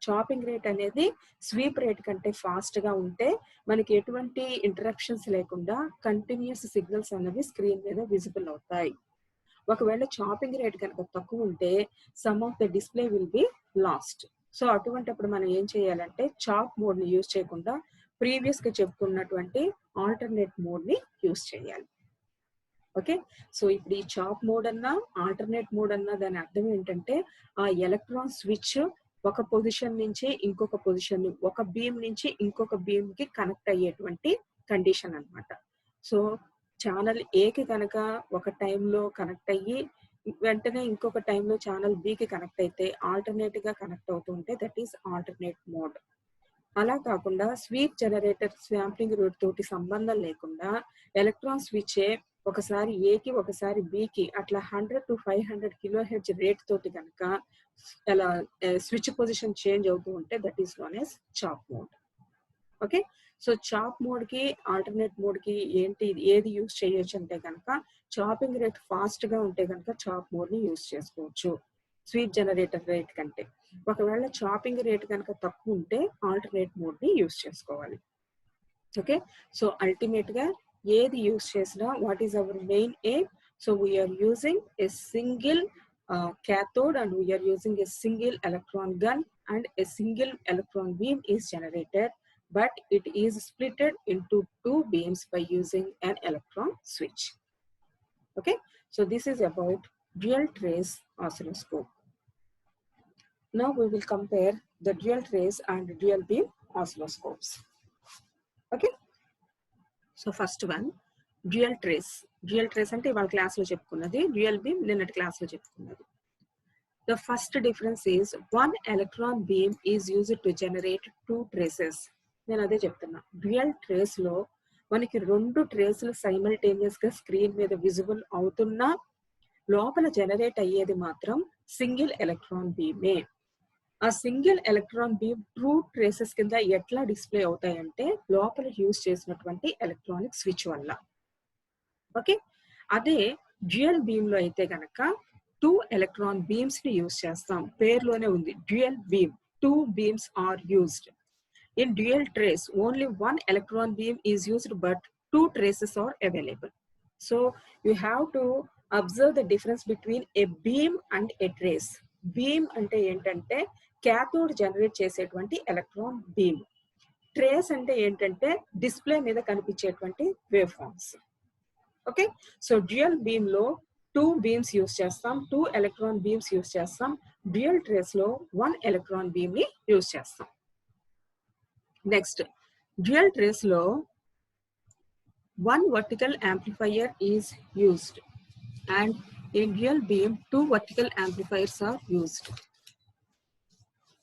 [SPEAKER 1] Chopping rate అనేది స్వీప్ రేట్ కంటే ఫాస్ట్ గా ఉంటే మనకి ఎటువంటి ఇంటరప్షన్స్ లేకుండా కంటిన్యూస్ సిగ్నల్స్ అనేవి స్క్రీన్ మీద విజిబుల్ అవుతాయి. ఒకవేళ చాపింగ్ రేట్ కనుక తక్కువ ఉంటే some of the display will be last. So అటువంటిప్పుడు మనం ఏం చేయాలంటే చాప్ మోడ్ ని యూజ్ చేయకుండా ప్రీవియస్ గా చెప్పుకున్నటువంటి ఆల్టర్నేట్ మోడ్ ని యూజ్ చేయాలి. ఓకే, సో ఇప్పుడు ఈ చాప్ మోడ్ అన్నా ఆల్టర్నేట్ మోడ్ అన్నా దాని అర్థం ఏంటంటే ఆ ఎలక్ట్రాన్ స్విచ్ ఒక పొజిషన్ నుంచి ఇంకొక పొజిషన్, ఒక బీమ్ నుంచి ఇంకొక బీమ్ కి కనెక్ట్ అయ్యేటువంటి కండిషన్ అన్నమాట. సో ఛానల్ ఏకి కనుక ఒక టైంలో కనెక్ట్ అయ్యి వెంటనే ఇంకొక టైంలో ఛానల్ బికి కనెక్ట్ అయితే ఆల్టర్నేట్ గా కనెక్ట్ అవుతూ ఉంటే దట్ ఈస్ ఆల్టర్నేట్ మోడ్. అలా కాకుండా స్వీప్ జనరేటర్ శాంప్లింగ్ రూట్ తోటి సంబంధం లేకుండా ఎలక్ట్రాన్ స్విచ్ ఒకసారి ఏకి ఒకసారి బికి అట్లా 100 to 500 కిలోహెర్ట్జ్ రేట్ తోటి కనుక అలా స్విచ్ పొజిషన్ చేంజ్ అవుతూ ఉంటే that is known as chop mode. Okay, so chop mode కి ఆల్టర్నేట్ మోడ్ కి ఏంటి ఏది యూజ్ చేయొచ్చు అంటే కనుక చాపింగ్ రేట్ ఫాస్ట్ గా ఉంటే కనుక చాప్ మోడ్ ని యూజ్ చేసుకోవచ్చు స్వీప్ జనరేటర్ రేట్ కంటే. ఒకవేళ చాపింగ్ రేట్ కనుక తక్కువ ఉంటే ఆల్టర్నేట్ మోడ్ ని యూజ్ చేసుకోవాలి. ఓకే, సో అల్టిమేట్ గా ఏది యూజ్ చేసినా what is our main aim? So we're using a single cathode and we are using a single electron gun and a single electron beam is generated, but it is splitted into 2 beams by using an electron switch. Okay, so this is about dual trace oscilloscope. Now we will compare the dual trace and dual beam oscilloscopes. Okay, so first one dual trace. Dual trace అంటే ఇవాళ class లో చెప్పుకున్నది, dual beam నిన్నటి class లో చెప్పుకున్నది. The first difference is 1 electron beam is used to generate 2 traces. నేను అదే చెప్తున్నా, డ్యూయల్ ట్రేస్ లో మనకి 2 ట్రేసులు సైమల్టేనియస్ గా స్క్రీన్ మీద విజిబుల్ అవుతున్నా లోపల జనరేట్ అయ్యేది మాత్రం సింగిల్ ఎలక్ట్రాన్ బీమే. ఆ సింగిల్ ఎలక్ట్రాన్ బీమ్ 2 ట్రేసెస్ కింద ఎట్లా డిస్ప్లే అవుతాయంటే లోపల యూజ్ చేసినటువంటి ఎలక్ట్రానిక్ స్విచ్ వల్ల. ఓకే, అదే డ్యూయల్ బీమ్ లో అయితే కనుక 2 ఎలక్ట్రాన్ బీమ్స్ ని యూజ్ చేస్తాం. పేరులోనే ఉంది dual beam, 2 beams are used. In dual trace only 1 electron beam is used but 2 traces are available. So you have to observe the difference between a beam and a trace. Beam అంటే ఏంటంటే cathode generate చేసేటువంటి electron beam. Trace అంటే ఏంటంటే display మీద కనిపించేటువంటి wave forms. Okay, so dual beam లో 2 beams use చేస్తాం, 2 electron beams use చేస్తాం. డ్యూయల్ ట్రేస్ లో 1 ఎలక్ట్రాన్ బీమ్ ని యూజ్ చేస్తాం. నెక్స్ట్ డ్యూయల్ ట్రేస్ లో one vertical amplifier is used and in dual beam two vertical amplifiers are used.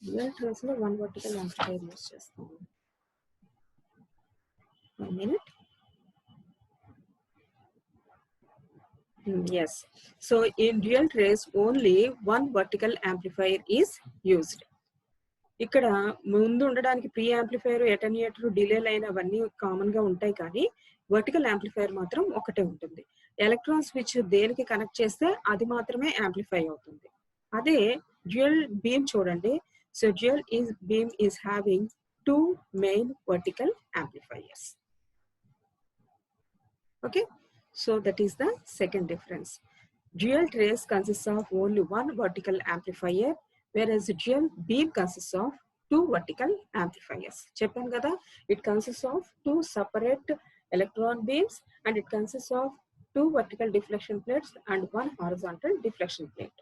[SPEAKER 1] Dual trace lo one vertical amplifier use chestam. 1 minute. Yes. So in dual trace only one vertical amplifier is used. ఇక్కడ ముందు ఉండడానికి pre amplifier ఎటెన్యూయేటర్ delay line అవన్నీ common గా ఉంటాయి కానీ vertical amplifier మాత్రం ఒకటే ఉంటుంది. ఎలక్ట్రాన్ స్విచ్ దేనికి కనెక్ట్ చేస్తే అది మాత్రమే యాంప్లిఫై అవుతుంది. అదే డ్యూయల్ బీమ్ చూడండి. So dual beam is having two main vertical amplifiers. Okay, so that is the second difference. Dual trace consists of only one vertical amplifier, whereas dual beam consists of two vertical amplifiers. చెప్పాను కదా, it consists of two separate electron beams and it consists of two vertical deflection plates and one horizontal deflection plate.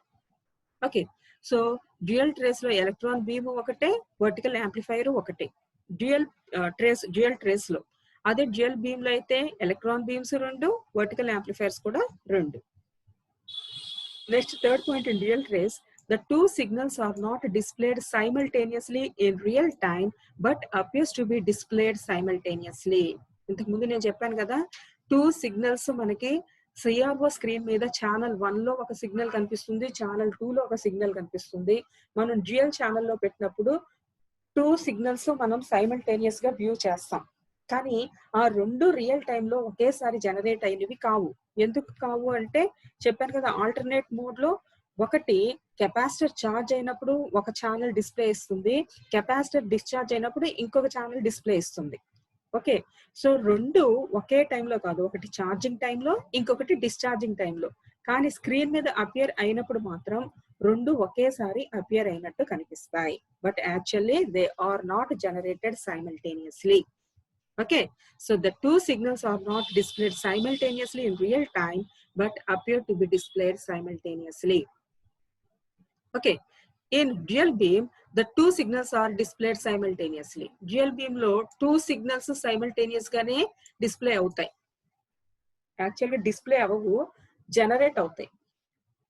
[SPEAKER 1] Okay, so dual trace లో electron beam ఒకటే, vertical amplifier ఒకటే. dual trace లో అదే dual beam లో అయితే electron beams రెండు, vertical amplifiers కూడా రెండు. Next, third point in dual trace, the two signals are not displayed simultaneously in real time but appears to be displayed simultaneously. ఇంతకు ముందు నేను చెప్పాను కదా, టూ సిగ్నల్స్ మనకి సిఆర్ఓ స్క్రీన్ మీద ఛానల్ 1 లో ఒక సిగ్నల్ కనిపిస్తుంది, ఛానల్ 2 లో ఒక సిగ్నల్ కనిపిస్తుంది. మనం డ్యూయల్ ఛానల్లో పెట్టినప్పుడు టూ సిగ్నల్స్ మనం సైమల్టేనియస్ గా వ్యూ చేస్తాం. కానీ ఆ రెండు రియల్ టైంలో ఒకేసారి జనరేట్ అయినవి కావు. ఎందుకు కావు అంటే చెప్పాను కదా, ఆల్టర్నేట్ మోడ్ లో ఒకటి కెపాసిటర్ ఛార్జ్ అయినప్పుడు ఒక ఛానల్ డిస్ప్లే ఇస్తుంది, కెపాసిటర్ డిశ్చార్జ్ అయినప్పుడు ఇంకొక ఛానల్ డిస్ప్లే ఇస్తుంది. ఓకే, సో రెండు ఒకే టైంలో కాదు, ఒకటి ఛార్జింగ్ టైంలో ఇంకొకటి డిశ్చార్జింగ్ టైంలో. కానీ స్క్రీన్ మీద అపియర్ అయినప్పుడు మాత్రం రెండు ఒకేసారి అపియర్ అయినట్టు కనిపిస్తాయి. But actually they are not generated simultaneously. Okay, so the two signals are not displayed simultaneously in real time but appear to be displayed simultaneously. Okay, in dual beam the two signals are displayed simultaneously. Dual beam lo two signals simultaneous gaane display avutayi. Actually display avavu, generate avutayi.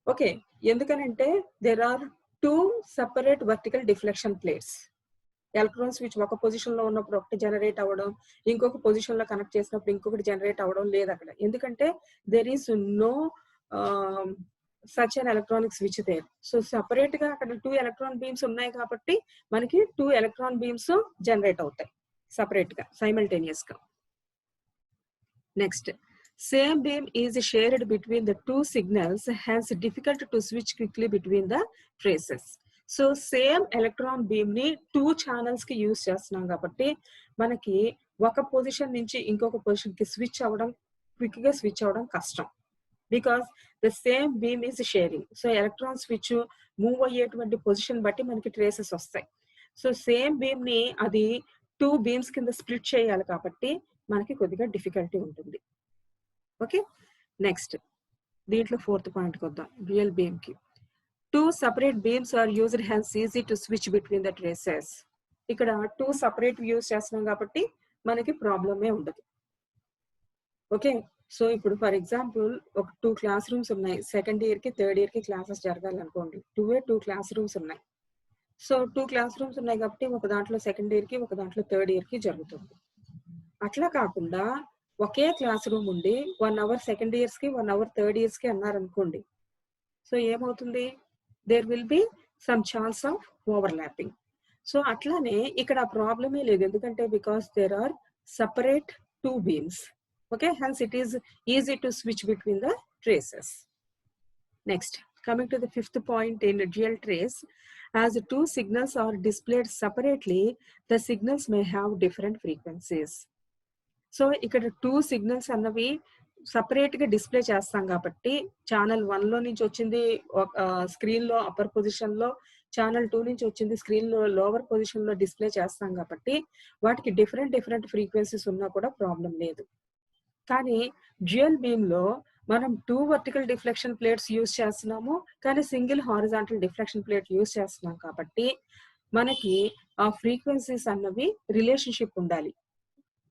[SPEAKER 1] Okay, endukanante there are two separate vertical deflection plates. Electron switch ఒక position లో ఉన్నప్పుడు ఒకటి generate అవ్వడం, ఇంకొక position లో connect చేసినప్పుడు ఇంకొకటి generate అవ్వడం లేదు అక్కడ. ఎందుకంటే there is no such an electronic switch there. So separate గా అక్కడ టూ ఎలక్ట్రాన్ బీమ్స్ ఉన్నాయి కాబట్టి మనకి టూ ఎలక్ట్రాన్ బీమ్స్ జనరేట్ అవుతాయి సపరేట్ గా, సైమల్టేనియస్ గా. Next, same beam is shared between the two signals, hence difficult to switch quickly between the traces. So same electron beam ని two channels కి use చేస్తున్నాం కాబట్టి మనకి ఒక పొజిషన్ నుంచి ఇంకొక పొజిషన్ కి స్విచ్ అవ్వడం, క్విక్ గా స్విచ్ అవ్వడం కష్టం. Because the same beam is sharing. So electron switch move అయ్యేటువంటి పొజిషన్ బట్టి మనకి ట్రేసెస్ వస్తాయి. సో సేమ్ బీమ్ ని అది టూ బీమ్స్ కింద స్ప్లిట్ చేయాలి కాబట్టి మనకి కొద్దిగా డిఫికల్టీ ఉంటుంది. ఓకే, నెక్స్ట్ దీంట్లో ఫోర్త్ పాయింట్కి వద్దాం. డ్యూయల్ బీమ్ కి two separate beams are used, hence easy to switch between the traces. ఇక్కడ టూ సపరేట్ వ్యూస్ చేస్తున్నాం కాబట్టి మనకి ప్రాబ్లమే ఉండదు. ఓకే, సో ఇప్పుడు ఫర్ ఎగ్జాంపుల్ ఒక 2 క్లాస్ రూమ్స్ ఉన్నాయి, సెకండ్ ఇయర్ కి థర్డ్ ఇయర్ కి క్లాసెస్ జరగాలనుకోండి. 2 క్లాస్ రూమ్స్ ఉన్నాయి. సో 2 క్లాస్ రూమ్స్ ఉన్నాయి కాబట్టి ఒక దాంట్లో సెకండ్ ఇయర్ కి, ఒక దాంట్లో థర్డ్ ఇయర్ కి జరుగుతుంది. అట్లా కాకుండా ఒకే క్లాస్ రూమ్ ఉండి 1 అవర్ సెకండ్ ఇయర్స్ కి 1 అవర్ థర్డ్ ఇయర్స్ కి అన్నారనుకోండి, సో ఏమవుతుంది, there will be some chance of overlapping. So అట్లానే ఇక్కడ ప్రాబ్లమే లేదు, ఎందుకంటే because there are separate two beams. Okay, hence it is easy to switch between the traces. Next, coming to the fifth point in dual trace, as the two signals are displayed separately, the signals may have different frequencies. So ఇక్కడ two signals అన్నవి separate గా display చేస్తాం కాబట్టి channel 1 లో నుంచి వచ్చింది screen లో upper position లో, ఛానల్ 2 నుంచి వచ్చింది స్క్రీన్ లో లోవర్ పొజిషన్ లో డిస్ప్లే చేస్తాం కాబట్టి వాటికి డిఫరెంట్ ఫ్రీక్వెన్సీస్ ఉన్నా కూడా ప్రాబ్లం లేదు. కానీ డ్యూయల్ బీమ్ లో మనం 2 వర్టికల్ డిఫ్లెక్షన్ ప్లేట్స్ యూజ్ చేస్తున్నాము, కానీ single horizontal deflection plate use చేస్తున్నాం కాబట్టి మనకి ఆ ఫ్రీక్వెన్సీస్ అన్నవి రిలేషన్షిప్ ఉండాలి.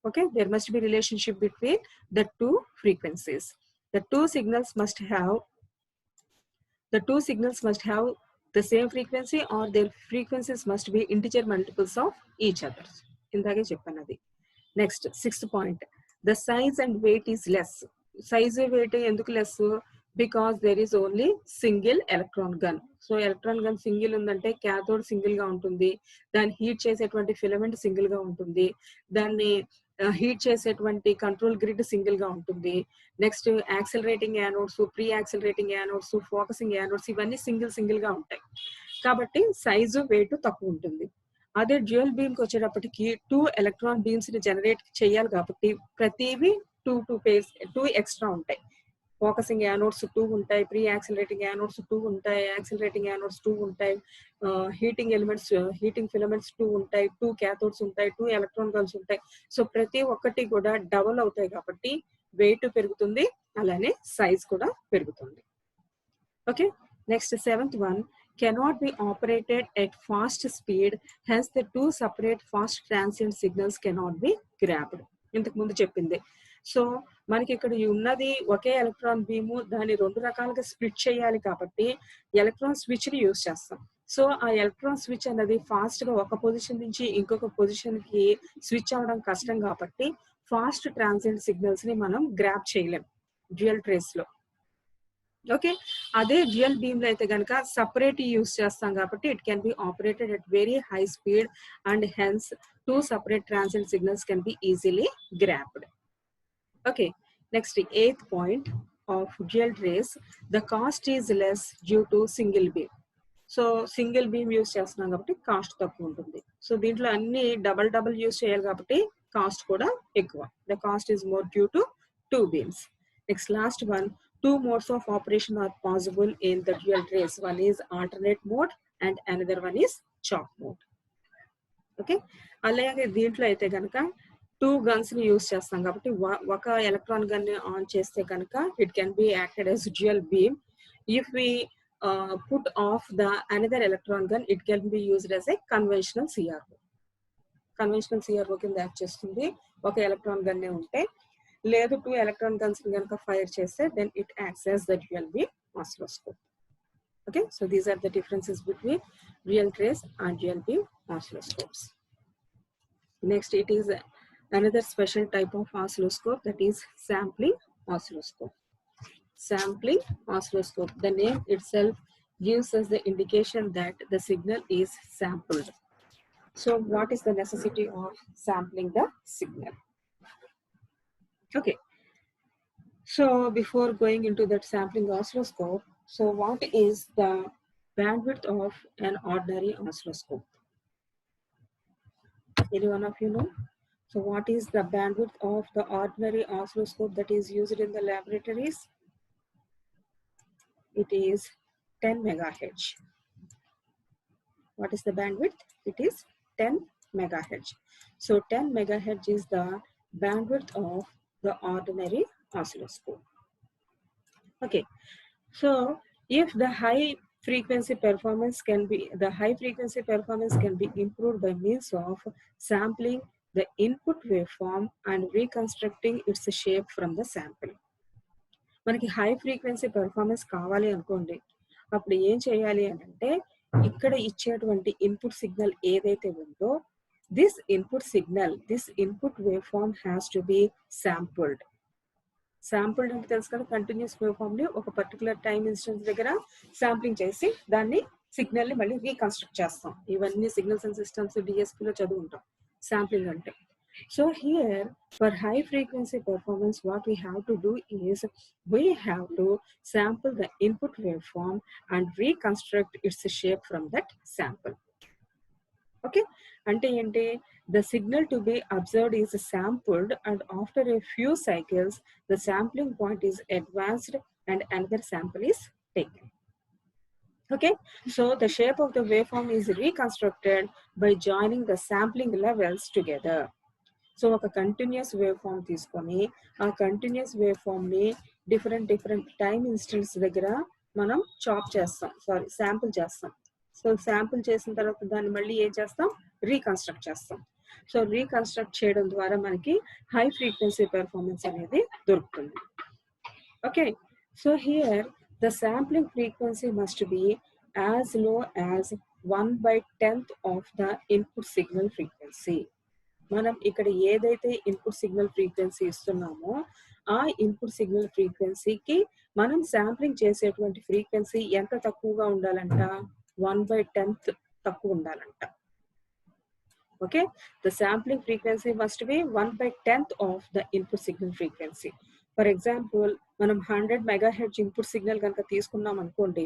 [SPEAKER 1] Okay, there must be relationship between the two frequencies. The two signals must have the two signals must have the same frequency, or their frequencies must be integer multiples of each other. ఇందాకే చెప్పాను అది. Next 6th point, the size and weight is less. Size weight ఎందుకు less? Because there is only single electron gun. So electron gun single ఉందంటే cathode single గా ఉంటుంది, దాన్ని heat చేసేటువంటి filament single గా ఉంటుంది, దాన్ని హీట్ చేసేటువంటి కంట్రోల్ గ్రిడ్ సింగిల్ గా ఉంటుంది. Next accelerating anodes, pre accelerating anodes, focusing anodes ఇవన్నీ సింగిల్ గా ఉంటాయి. కాబట్టి సైజు వెయిట్ తక్కువ ఉంటుంది. అదే డ్యూయల్ బీమ్ కి వచ్చేటప్పటికి 2 ఎలక్ట్రాన్ బీమ్స్ ని జనరేట్ చేయాలి కాబట్టి ప్రతివి 2 పేర్స్ 2 ఎక్స్ట్రా ఉంటాయి. ఫోకసింగ్ యానోడ్స్ 2 ఉంటాయి, ప్రీ యాక్సిలరేటింగ్ యానోడ్స్ 2 ఉంటాయి, యాక్సిలరేటింగ్ యానోడ్స్ 2 ఉంటాయి, హీటింగ్ ఎలిమెంట్స్ హీటింగ్ ఫిలమెంట్స్ 2 ఉంటాయి, 2 క్యాథోడ్స్ ఉంటాయి, 2 ఎలక్ట్రాన్ గన్స్ ఉంటాయి. సో ప్రతి ఒక్కటి కూడా డబుల్ అవుతాయి కాబట్టి వెయిట్ పెరుగుతుంది, అలానే సైజ్ కూడా పెరుగుతుంది. Okay, next 7th one, cannot be operated at fast speed, hence the two separate fast transient signals cannot be grabbed. ఇంతకు ముందు చెప్పింది. సో మనకి ఇక్కడ ఉన్నది ఒకే ఎలక్ట్రాన్ బీము, దాన్ని 2 రకాలుగా స్ప్లిట్ చేయాలి కాబట్టి ఎలక్ట్రాన్ స్విచ్ ని యూజ్ చేస్తాం. సో ఆ ఎలక్ట్రాన్ స్విచ్ అనేది ఫాస్ట్ గా ఒక పొజిషన్ నుంచి ఇంకొక పొజిషన్ కి స్విచ్ అవడం కష్టం కాబట్టి ఫాస్ట్ ట్రాన్సియెంట్ సిగ్నల్స్ ని మనం గ్రాప్ చేయలేం డ్యూయల్ ట్రేస్ లో. ఓకే, అదే డ్యూయల్ బీమ్ లో అయితే కనుక సపరేట్ యూస్ చేస్తాం కాబట్టి it can B operated at very high speed and hence 2 separate transient signals can be easily grabbed. Okay, next 8th point of dual trace, the cost is less due to single beam. So single beam use చేస్తున్నాం కాబట్టి cost తక్కువ ఉంటుంది. So దీంట్లో అన్ని double use చేయాలి కాబట్టి cost కూడా ఎక్కువ. The cost is more due to 2 beams. Next, last one, 2 modes of operation are possible in the dual trace. One is alternate mode and another one is chop mode. Okay, అలాగే దీంట్లో అయితే కనుక 2 guns ని use చేస్తాం కాబట్టి ఒక electron gun ని on చేస్తే కనుక it can be acted as dual beam. If we put off the another electron gun, it can be used as a conventional CRO. Conventional CRO కింద యాక్ట్ చేస్తుంది ఒక ఎలక్ట్రాన్ గన్ ఉంటే. లేదు 2 electron guns కనుక fire చేస్తే then it acts as the dual beam oscilloscope. Okay, so these are the differences between dual trace and dual beam oscilloscopes. Next, it is another special type of oscilloscope, that is sampling oscilloscope. Sampling oscilloscope, the name itself gives us the indication that the signal is sampled. So what is the necessity of sampling the signal? Okay, so before going into that sampling oscilloscope, so what is the bandwidth of an ordinary oscilloscope? Any one of you know? So what is the bandwidth of the ordinary oscilloscope that is used in the laboratories? It is 10 megahertz. What is the bandwidth? It is 10 megahertz. So 10 megahertz is the bandwidth of the ordinary oscilloscope. Okay, so if the high frequency performance can be improved by means of sampling the input waveform and reconstructing its shape from the sample. మనకి high frequency performance కావాలి అనుకోండి, అప్పుడు ఏం చేయాలి అని అంటే ఇక్కడ ఇచ్చేటువంటి ఇన్పుట్ సిగ్నల్ ఏదైతే ఉందో this input waveform has to be sampled. Sampled అంటే తెలుసు కదా, కంటిన్యూస్ వేవ్ ఫార్మ్ ని ఒక పర్టికులర్ టైం ఇన్స్టెన్స్ దగ్గర శాంప్లింగ్ చేసి దాన్ని సిగ్నల్ ని మళ్ళీ రీకన్స్ట్రక్ట్ చేస్తాం. ఇవన్నీ సిగ్నల్స్ అండ్ సిస్టమ్స్ డిఎస్పీలో చదువుకుంటాం శాంప్లింగ్ అంటే. So here for high frequency performance, what we have to do is we have to sample the input waveform and reconstruct its shape from that sample. Okay, ante ente the signal to be observed is sampled and after a few cycles the sampling point is advanced and another sample is taken. Okay, so the shape of the waveform is reconstructed by joining the sampling levels together. So ఒక continuous wave form తీసుకొని ఆ continuous wave form ని different time ఇన్స్టెంట్స్ దగ్గర మనం sample చేస్తాం. So sample చేసిన తర్వాత దాన్ని మళ్ళీ ఏం చేస్తాం, రీకన్స్ట్రక్ట్ చేస్తాం. సో రీకన్స్ట్రక్ట్ చేయడం ద్వారా మనకి హై ఫ్రీక్వెన్సీ పెర్ఫార్మెన్స్ అనేది దొరుకుతుంది. Okay, so here the sampling frequency must be as low as 1/10 of the input signal frequency. మనం ఇక్కడ ఏదైతే ఇన్పుట్ సిగ్నల్ ఫ్రీక్వెన్సీ ఇస్తున్నామో ఆ ఇన్పుట్ సిగ్నల్ ఫ్రీక్వెన్సీకి మనం శాంప్లింగ్ చేసేటువంటి ఫ్రీక్వెన్సీ ఎంత తక్కువగా ఉండాలంట, 1/10 తక్కువ ఉండాలంట. Okay, the sampling frequency must be 1/10 of the input signal frequency. For example మనం 100 మెగాహెర్ట్జ్ ఇన్పుట్ సిగ్నల్ కనుక తీసుకున్నాం అనుకోండి,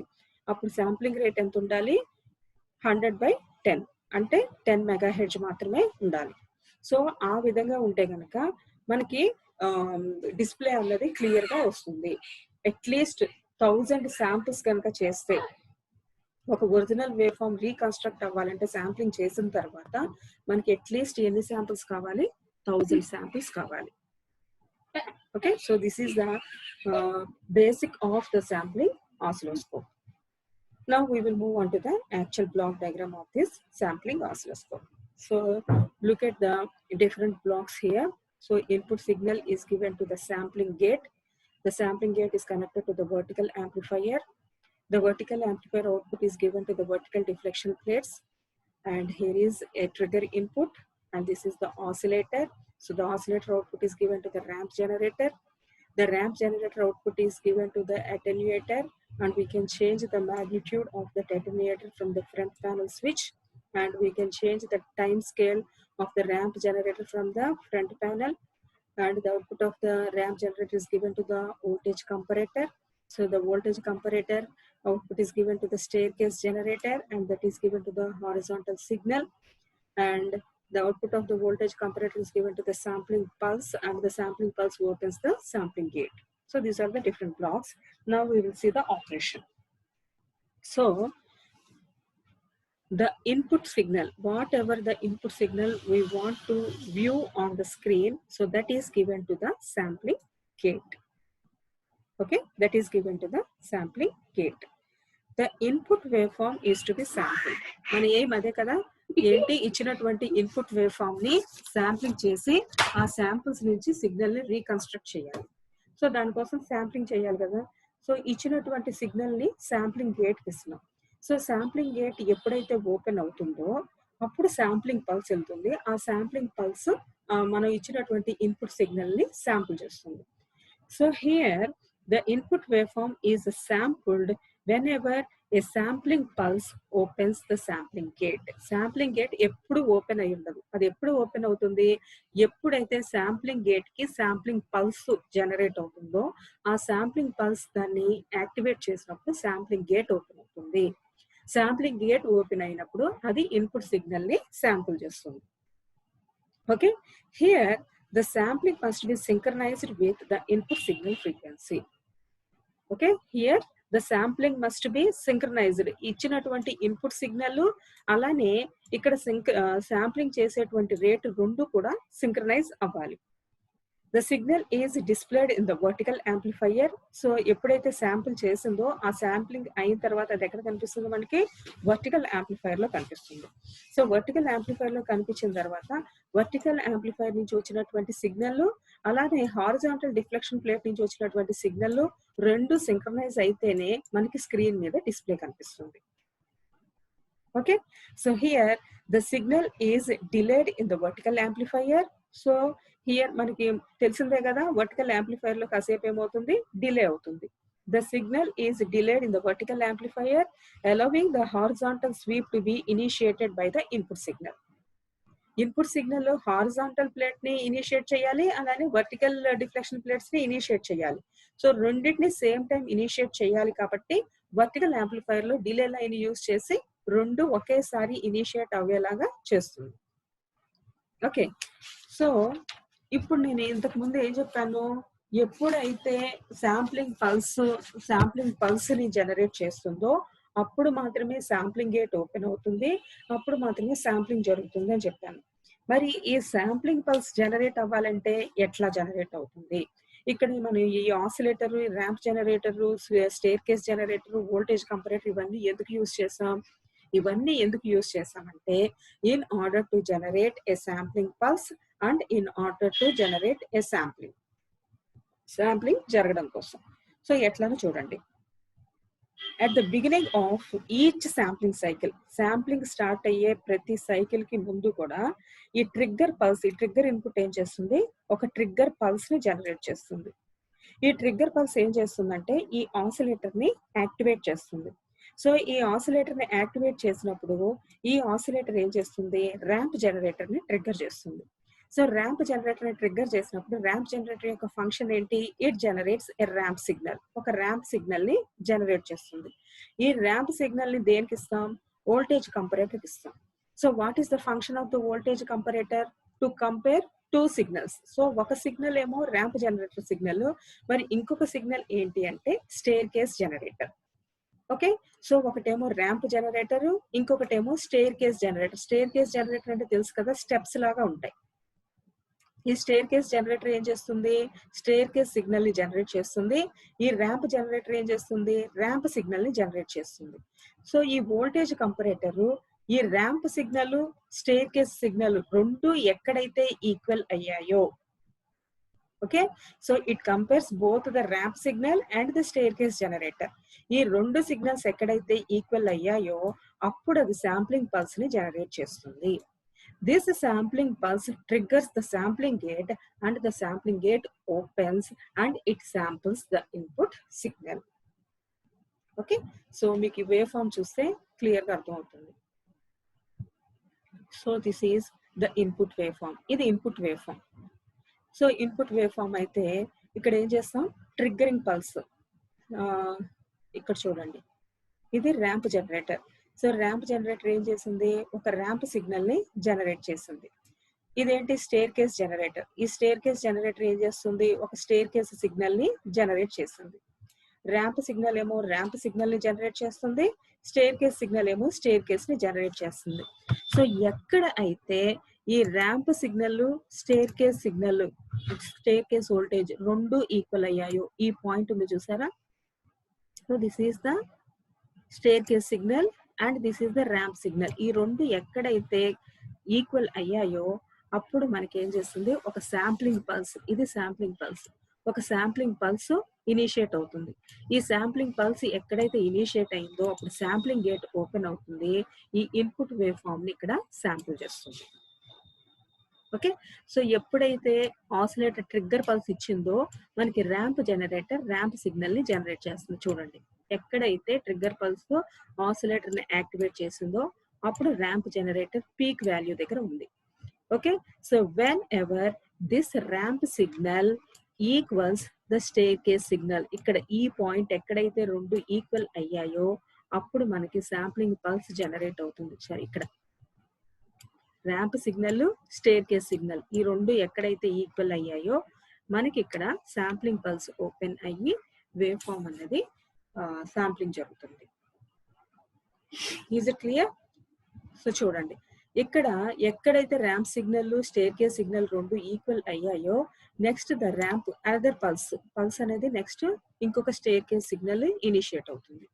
[SPEAKER 1] అప్పుడు శాంప్లింగ్ రేట్ ఎంత ఉండాలి, 100/10 అంటే 10 మెగాహెర్ట్జ్ మాత్రమే ఉండాలి. సో ఆ విధంగా ఉంటే కనుక మనకి డిస్ప్లే అన్నది క్లియర్ గా వస్తుంది. అట్లీస్ట్ 1000 శాంపిల్స్ కనుక చేస్తే, ఒక ఒరిజినల్ వేవ్ ఫామ్ రీకన్స్ట్రక్ట్ అవ్వాలంటే శాంప్లింగ్ చేసిన తర్వాత మనకి అట్లీస్ట్ ఎన్ని శాంపిల్స్ కావాలి, 1000 శాంపిల్స్ కావాలి. Okay, so this is the basic of the sampling oscilloscope. Now we will move on to the actual block diagram of this sampling oscilloscope. So look at the different blocks here. So input signal is given to the sampling gate. The sampling gate is connected to the vertical amplifier. The vertical amplifier output is given to the vertical deflection plates. And here is a trigger input, and this is the oscillator. So the oscillator output is given to the ramp generator. The ramp generator output is given to the attenuator, and we can change the magnitude of the attenuator from the front panel switch, and we can change the time scale of the ramp generator from the front panel, and the output of the ramp generator is given to the voltage comparator. So the voltage comparator output is given to the staircase generator, and that is given to the horizontal signal, and the output of the voltage comparator is given to the sampling pulse, and the sampling pulse opens the sampling gate. So these are the different blocks. Now we will see the operation. So the input signal, whatever the input signal we want to view on the screen, so that is given to the sampling gate. Okay, that is given to the sampling gate. The input waveform is to be sampled. మన ఏం అదే కదా, ఏంటి, ఇచ్చినటువంటి input wave form ని sampling చేసి ఆ samples నుంచి సిగ్నల్ ని రీకన్స్ట్రక్ట్ చేయాలి. సో దానికోసం శాంప్లింగ్ చేయాలి కదా. సో ఇచ్చినటువంటి సిగ్నల్ ని శాంప్లింగ్ గేట్ ఇస్తున్నాం. సో శాంప్లింగ్ గేట్ ఎప్పుడైతే ఓపెన్ అవుతుందో అప్పుడు శాంప్లింగ్ పల్స్ వెళ్తుంది. ఆ శాంప్లింగ్ పల్స్ మనం ఇచ్చినటువంటి ఇన్పుట్ సిగ్నల్ ని శాంపుల్ చేస్తుంది. So here the input waveform is sampled whenever a sampling pulse opens the sampling gate. Sampling gate ఎప్పుడు ఓపెన్ అయి ఉండదు. అది ఎప్పుడు ఓపెన్ అవుతుంది, ఎప్పుడైతే శాంప్లింగ్ గేట్ కి శాంప్లింగ్ పల్స్ జనరేట్ అవుతుందో ఆ శాంప్లింగ్ పల్స్ దాన్ని యాక్టివేట్ చేసినప్పుడు శాంప్లింగ్ గేట్ ఓపెన్ అవుతుంది. శాంప్లింగ్ గేట్ ఓపెన్ అయినప్పుడు అది ఇన్పుట్ సిగ్నల్ ని శాంపుల్ చేస్తుంది. Okay, here the sampling must be synchronized with the input signal frequency. Okay, here the sampling must be synchronized. ఇచ్చినటువంటి input signal అలానే ఇక్కడ sampling చేసేటువంటి rate రెండు కూడా సింక్రనైజ్ అవ్వాలి. The signal is displayed in the vertical amplifier. So ఎప్పుడైతే sample చేసిందో ఆ శాంప్లింగ్ అయిన తర్వాత అది ఎక్కడ కనిపిస్తుందో మనకి వర్టికల్ యాంప్లిఫైర్ లో కనిపిస్తుంది. సో వర్టికల్ యాంప్లిఫైర్ లో కనిపించిన తర్వాత వర్టికల్ యాంప్లిఫైర్ నుంచి వచ్చినటువంటి సిగ్నల్ అలానే హారిజాంటల్ డిఫ్లెక్షన్ ప్లేట్ నుంచి వచ్చినటువంటి సిగ్నల్ రెండు సింక్రనైజ్ అయితేనే మనకి స్క్రీన్ మీద డిస్ప్లే కనిపిస్తుంది. Okay, so here the signal is delayed in the vertical amplifier. So here మనకి తెలిసిందే కదా, వర్టికల్ యాంప్లిఫైర్ లో కాసేపు ఏమవుతుంది, డిలే అవుతుంది. The signal is delayed in the vertical amplifier, allowing the horizontal sweep to be initiated by the input signal. Input signal లో horizontal plate ని initiate చేయాలి, అలానే వర్టికల్ డిఫ్లెక్షన్ ప్లేట్స్ ని ఇనిషియేట్ చేయాలి. సో రెండింటిని సేమ్ టైం ఇనిషియేట్ చేయాలి కాబట్టి vertical amplifier లో డిలే లైన్ యూజ్ చేసి రెండు ఒకేసారి ఇనిషియేట్ అయ్యేలాగా చేస్తుంది. ఓకే, సో ఇప్పుడు నేను ఇంతకు ముందు ఏం చెప్పాను, ఎప్పుడైతే శాంప్లింగ్ పల్స్ ని జనరేట్ చేస్తుందో అప్పుడు మాత్రమే శాంప్లింగ్ గేట్ ఓపెన్ అవుతుంది, అప్పుడు మాత్రమే శాంప్లింగ్ జరుగుతుంది అని చెప్పాను. మరి ఈ శాంప్లింగ్ పల్స్ జనరేట్ అవ్వాలంటే ఎట్లా జనరేట్ అవుతుంది? ఇక్కడ మనం ఈ oscillator, ramp generator, staircase generator, voltage comparator ఇవన్నీ ఎందుకు యూజ్ చేసాం? ఇవన్నీ ఎందుకు యూజ్ చేస్తామంటే in order to generate a sampling pulse and in order to generate a sampling జరగడం కోసం. సో ఎట్లను చూడండి. At the beginning of each sampling cycle, sampling start అయ్యే ప్రతి సైకిల్ కి ముందు కూడా ఈ ట్రిగ్గర్ పల్స్, ఈ ట్రిగ్గర్ ఇన్పుట్ ఏం చేస్తుంది, ఒక ట్రిగ్గర్ పల్స్ ని జనరేట్ చేస్తుంది. ఈ ట్రిగ్గర్ పల్స్ ఏం చేస్తుందంటే ఈ ఆసిలేటర్ ని యాక్టివేట్ చేస్తుంది. సో ఈ ఆసిలేటర్ ని యాక్టివేట్ చేసినప్పుడు ఈ ఆసిలేటర్ ఏం చేస్తుంది, ర్యాంప్ జనరేటర్ ని ట్రిగ్గర్ చేస్తుంది. సో ర్యాంప్ జనరేటర్ ని ట్రిగ్గర్ చేసినప్పుడు ర్యాంప్ జనరేటర్ యొక్క ఫంక్షన్ ఏంటి, it generates a ramp signal, ఒక ర్యాంప్ సిగ్నల్ ని జనరేట్ చేస్తుంది. ఈ ర్యాంప్ సిగ్నల్ ని దేనికి ఇస్తాం, వోల్టేజ్ కంపరేటర్ ఇస్తాం. So what is the function of the voltage comparator, to compare two signals. So ఒక సిగ్నల్ ఏమో ర్యాంప్ జనరేటర్ సిగ్నల్, మరి ఇంకొక సిగ్నల్ ఏంటి అంటే staircase generator. Okay, so ఒకటేమో ర్యాంప్ జనరేటర్, ఇంకొకటేమో staircase generator. Staircase generator అంటే తెలుసు కదా, స్టెప్స్ లాగా ఉంటాయి. ఈ స్టేర్ కేస్ జనరేటర్ ఏం చేస్తుంది, స్టేర్ కేస్ సిగ్నల్ ని జనరేట్ చేస్తుంది. ఈ ర్యాంప్ జనరేటర్ ఏం చేస్తుంది, ర్యాంప్ సిగ్నల్ ని జనరేట్ చేస్తుంది. సో ఈ వోల్టేజ్ కంపరేటర్ ఈ ramp signal, staircase signal రెండు ఎక్కడైతే ఈక్వల్ అయ్యాయో, okay, so it compares both the ramp signal and the staircase generator. ఈ రెండు సిగ్నల్స్ ఎక్కడైతే ఈక్వల్ అయ్యాయో అప్పుడు అది శాంప్లింగ్ పల్స్ ని జనరేట్ చేస్తుంది. This sampling pulse triggers the sampling gate and the sampling gate opens and it samples the input signal. Okay, so మీకు waveform చూస్తే క్లియర్ గా అర్థం అవుతుంది. So this is the input waveform, ఇది input waveform. So input waveform అయితే ఇక్కడ ఏం చేస్తాం, ట్రిగ్గరింగ్ పల్స్, ఇక్కడ చూడండి ఇది ramp generator. So ramp generator ఏం చేసింది, ఒక ర్యాంప్ సిగ్నల్ ని జనరేట్ చేసింది. ఇదేంటి, స్టేర్ కేస్ జనరేటర్. ఈ స్టేర్ కేస్ జనరేటర్ ఏం చేస్తుంది, ఒక స్టేర్ కేస్ సిగ్నల్ ని జనరేట్ చేస్తుంది. ర్యాంప్ సిగ్నల్ ఏమో ర్యాంప్ సిగ్నల్ ని జనరేట్ చేస్తుంది, స్టేర్ కేస్ సిగ్నల్ ఏమో స్టేర్ కేస్ ని జనరేట్ చేస్తుంది. సో ఎక్కడ అయితే ఈ ramp signal, staircase signal, staircase voltage రెండు ఈక్వల్ అయ్యాయో, ఈ పాయింట్ ఉంది చూసారా. So this is the staircase signal and this is the ramp signal. ఈ రెండు ఎక్కడైతే ఈక్వల్ అయ్యాయో అప్పుడు మనకి ఏం చేస్తుంది, ఒక శాంప్లింగ్ పల్స్, ఇది శాంప్లింగ్ పల్స్, ఒక శాంప్లింగ్ పల్స్ ఇనిషియేట్ అవుతుంది. ఈ శాంప్లింగ్ పల్స్ ఎక్కడైతే ఇనిషియేట్ అయిందో అప్పుడు శాంప్లింగ్ గేట్ ఓపెన్ అవుతుంది. ఈ ఇన్పుట్ వేవ్ ఫామ్ ని ఇక్కడ శాంపుల్ చేస్తుంది. ఓకే, సో ఎప్పుడైతే ఆసిలేటర్ ట్రిగ్గర్ పల్స్ ఇచ్చిందో మనకి ర్యాంప్ జనరేటర్ ర్యాంప్ సిగ్నల్ ని జనరేట్ చేస్తుంది. చూడండి, ఎక్కడైతే ట్రిగ్గర్ పల్స్ తో ఆసిలేటర్ ని యాక్టివేట్ చేసిందో అప్పుడు ర్యాంప్ జనరేటర్ పీక్ వాల్యూ దగ్గర ఉంది. Okay, so whenever this ramp signal equals the staircase signal, ఇక్కడ ఈ పాయింట్ ఎక్కడైతే రెండు ఈక్వల్ అయ్యాయో అప్పుడు మనకి శాంప్లింగ్ పల్స్ జనరేట్ అవుతుంది. సరే, ఇక్కడ ramp signal, staircase signal ఈ రెండు ఎక్కడైతే ఈక్వల్ అయ్యాయో మనకి ఇక్కడ శాంప్లింగ్ పల్స్ ఓపెన్ అయ్యి వేవ్ ఫామ్ అనేది శాంప్లింగ్ జరుగుతుంది. Is it clear? సో చూడండి, ఇక్కడ ఎక్కడైతే ramp signal, staircase signal రెండు ఈక్వల్ అయ్యాయో next the ramp another pulse అనేది నెక్స్ట్ ఇంకొక స్టేర్ కేస్ సిగ్నల్ ఇనిషియేట్ అవుతుంది.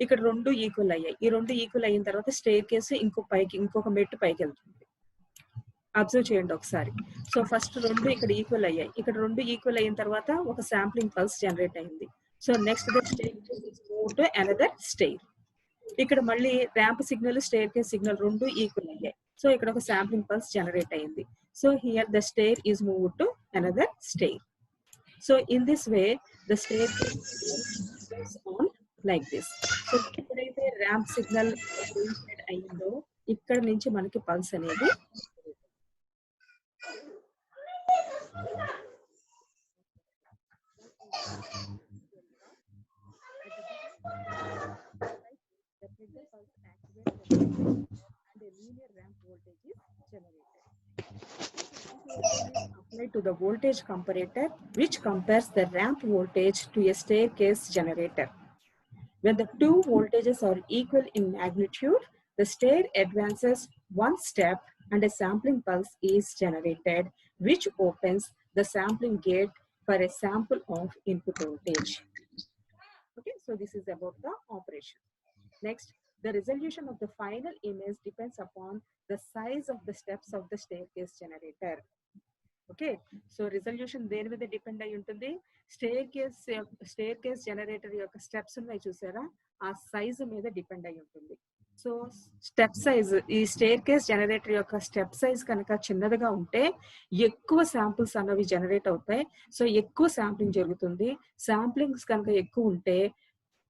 [SPEAKER 1] ఇక్కడ రెండు ఈక్వల్ అయ్యాయి. ఈ రెండు ఈక్వల్ అయిన తర్వాత స్టేర్ కేసు ఇంకొక మెట్టు పైకి వెళ్తుంది. అబ్జర్వ్ చేయండి ఒకసారి. సో ఫస్ట్ రెండు ఇక్కడ ఈక్వల్ అయ్యాయి. ఇక్కడ రెండు ఈక్వల్ అయిన తర్వాత ఒక శాంప్లింగ్ పల్స్ జనరేట్ అయింది. So next the stair move to another stair. ఇక్కడ మళ్ళీ ramp signal, staircase signal రెండు ఈక్వల్ అయ్యాయి. సో ఇక్కడ ఒక శాంప్లింగ్ పల్స్ జనరేట్ అయింది. So here the stair is move to another stair. So in this way the staircase on like this. So ఎప్పుడైతే ramp signal అయిందో ఇక్కడ నుంచి మనకి పల్స్ అనేది applied to the voltage comparator, which compares the ramp voltage to a staircase generator. When the two voltages are equal in magnitude, the stair advances one step and a sampling pulse is generated, which opens the sampling gate for a sample of input voltage. Okay, so this is about the operation. Next, The resolution of the final image depends upon the size of the steps of the staircase generator. Okay, so resolution దేని మీద depend అయి ఉంటుంది? Stair case generator యొక్క steps ఉన్నాయి చూసారా, ఆ size మీద depend అయి ఉంటుంది. సో స్టెప్ సైజ్, ఈ స్టేర్ కేస్ జనరేటర్ యొక్క స్టెప్ సైజ్ కనుక చిన్నదిగా ఉంటే ఎక్కువ శాంపుల్స్ అన్నవి జనరేట్ అవుతాయి. సో ఎక్కువ శాంప్లింగ్ జరుగుతుంది. శాంప్లింగ్స్ కనుక ఎక్కువ ఉంటే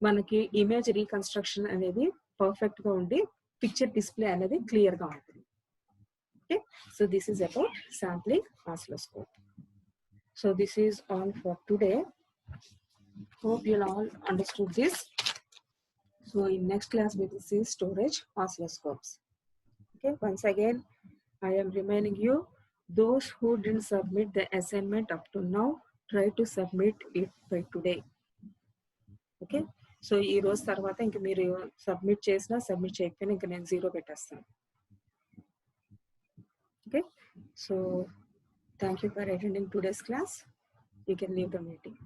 [SPEAKER 1] మనకి ఇమేజ్ రీకన్స్ట్రక్షన్ అనేది పర్ఫెక్ట్ గా ఉండి పిక్చర్ డిస్ప్లే అనేది క్లియర్ గా ఉంటుంది. Okay, so this is about sampling oscilloscope. So this is all for today. Hope you all understood this. So in next class we will see storage oscilloscopes. Okay, once again I am reminding you, those who didn't submit the assignment up to now, try to submit it by today. Okay, so ఈ రోజు తర్వాత ఇంక మీరు submit చేసినా submit చేయకపోయినా ఇంక నేను 0 పెట్టేస్తాను. Okay, so thank you for attending today's class. You can leave the meeting.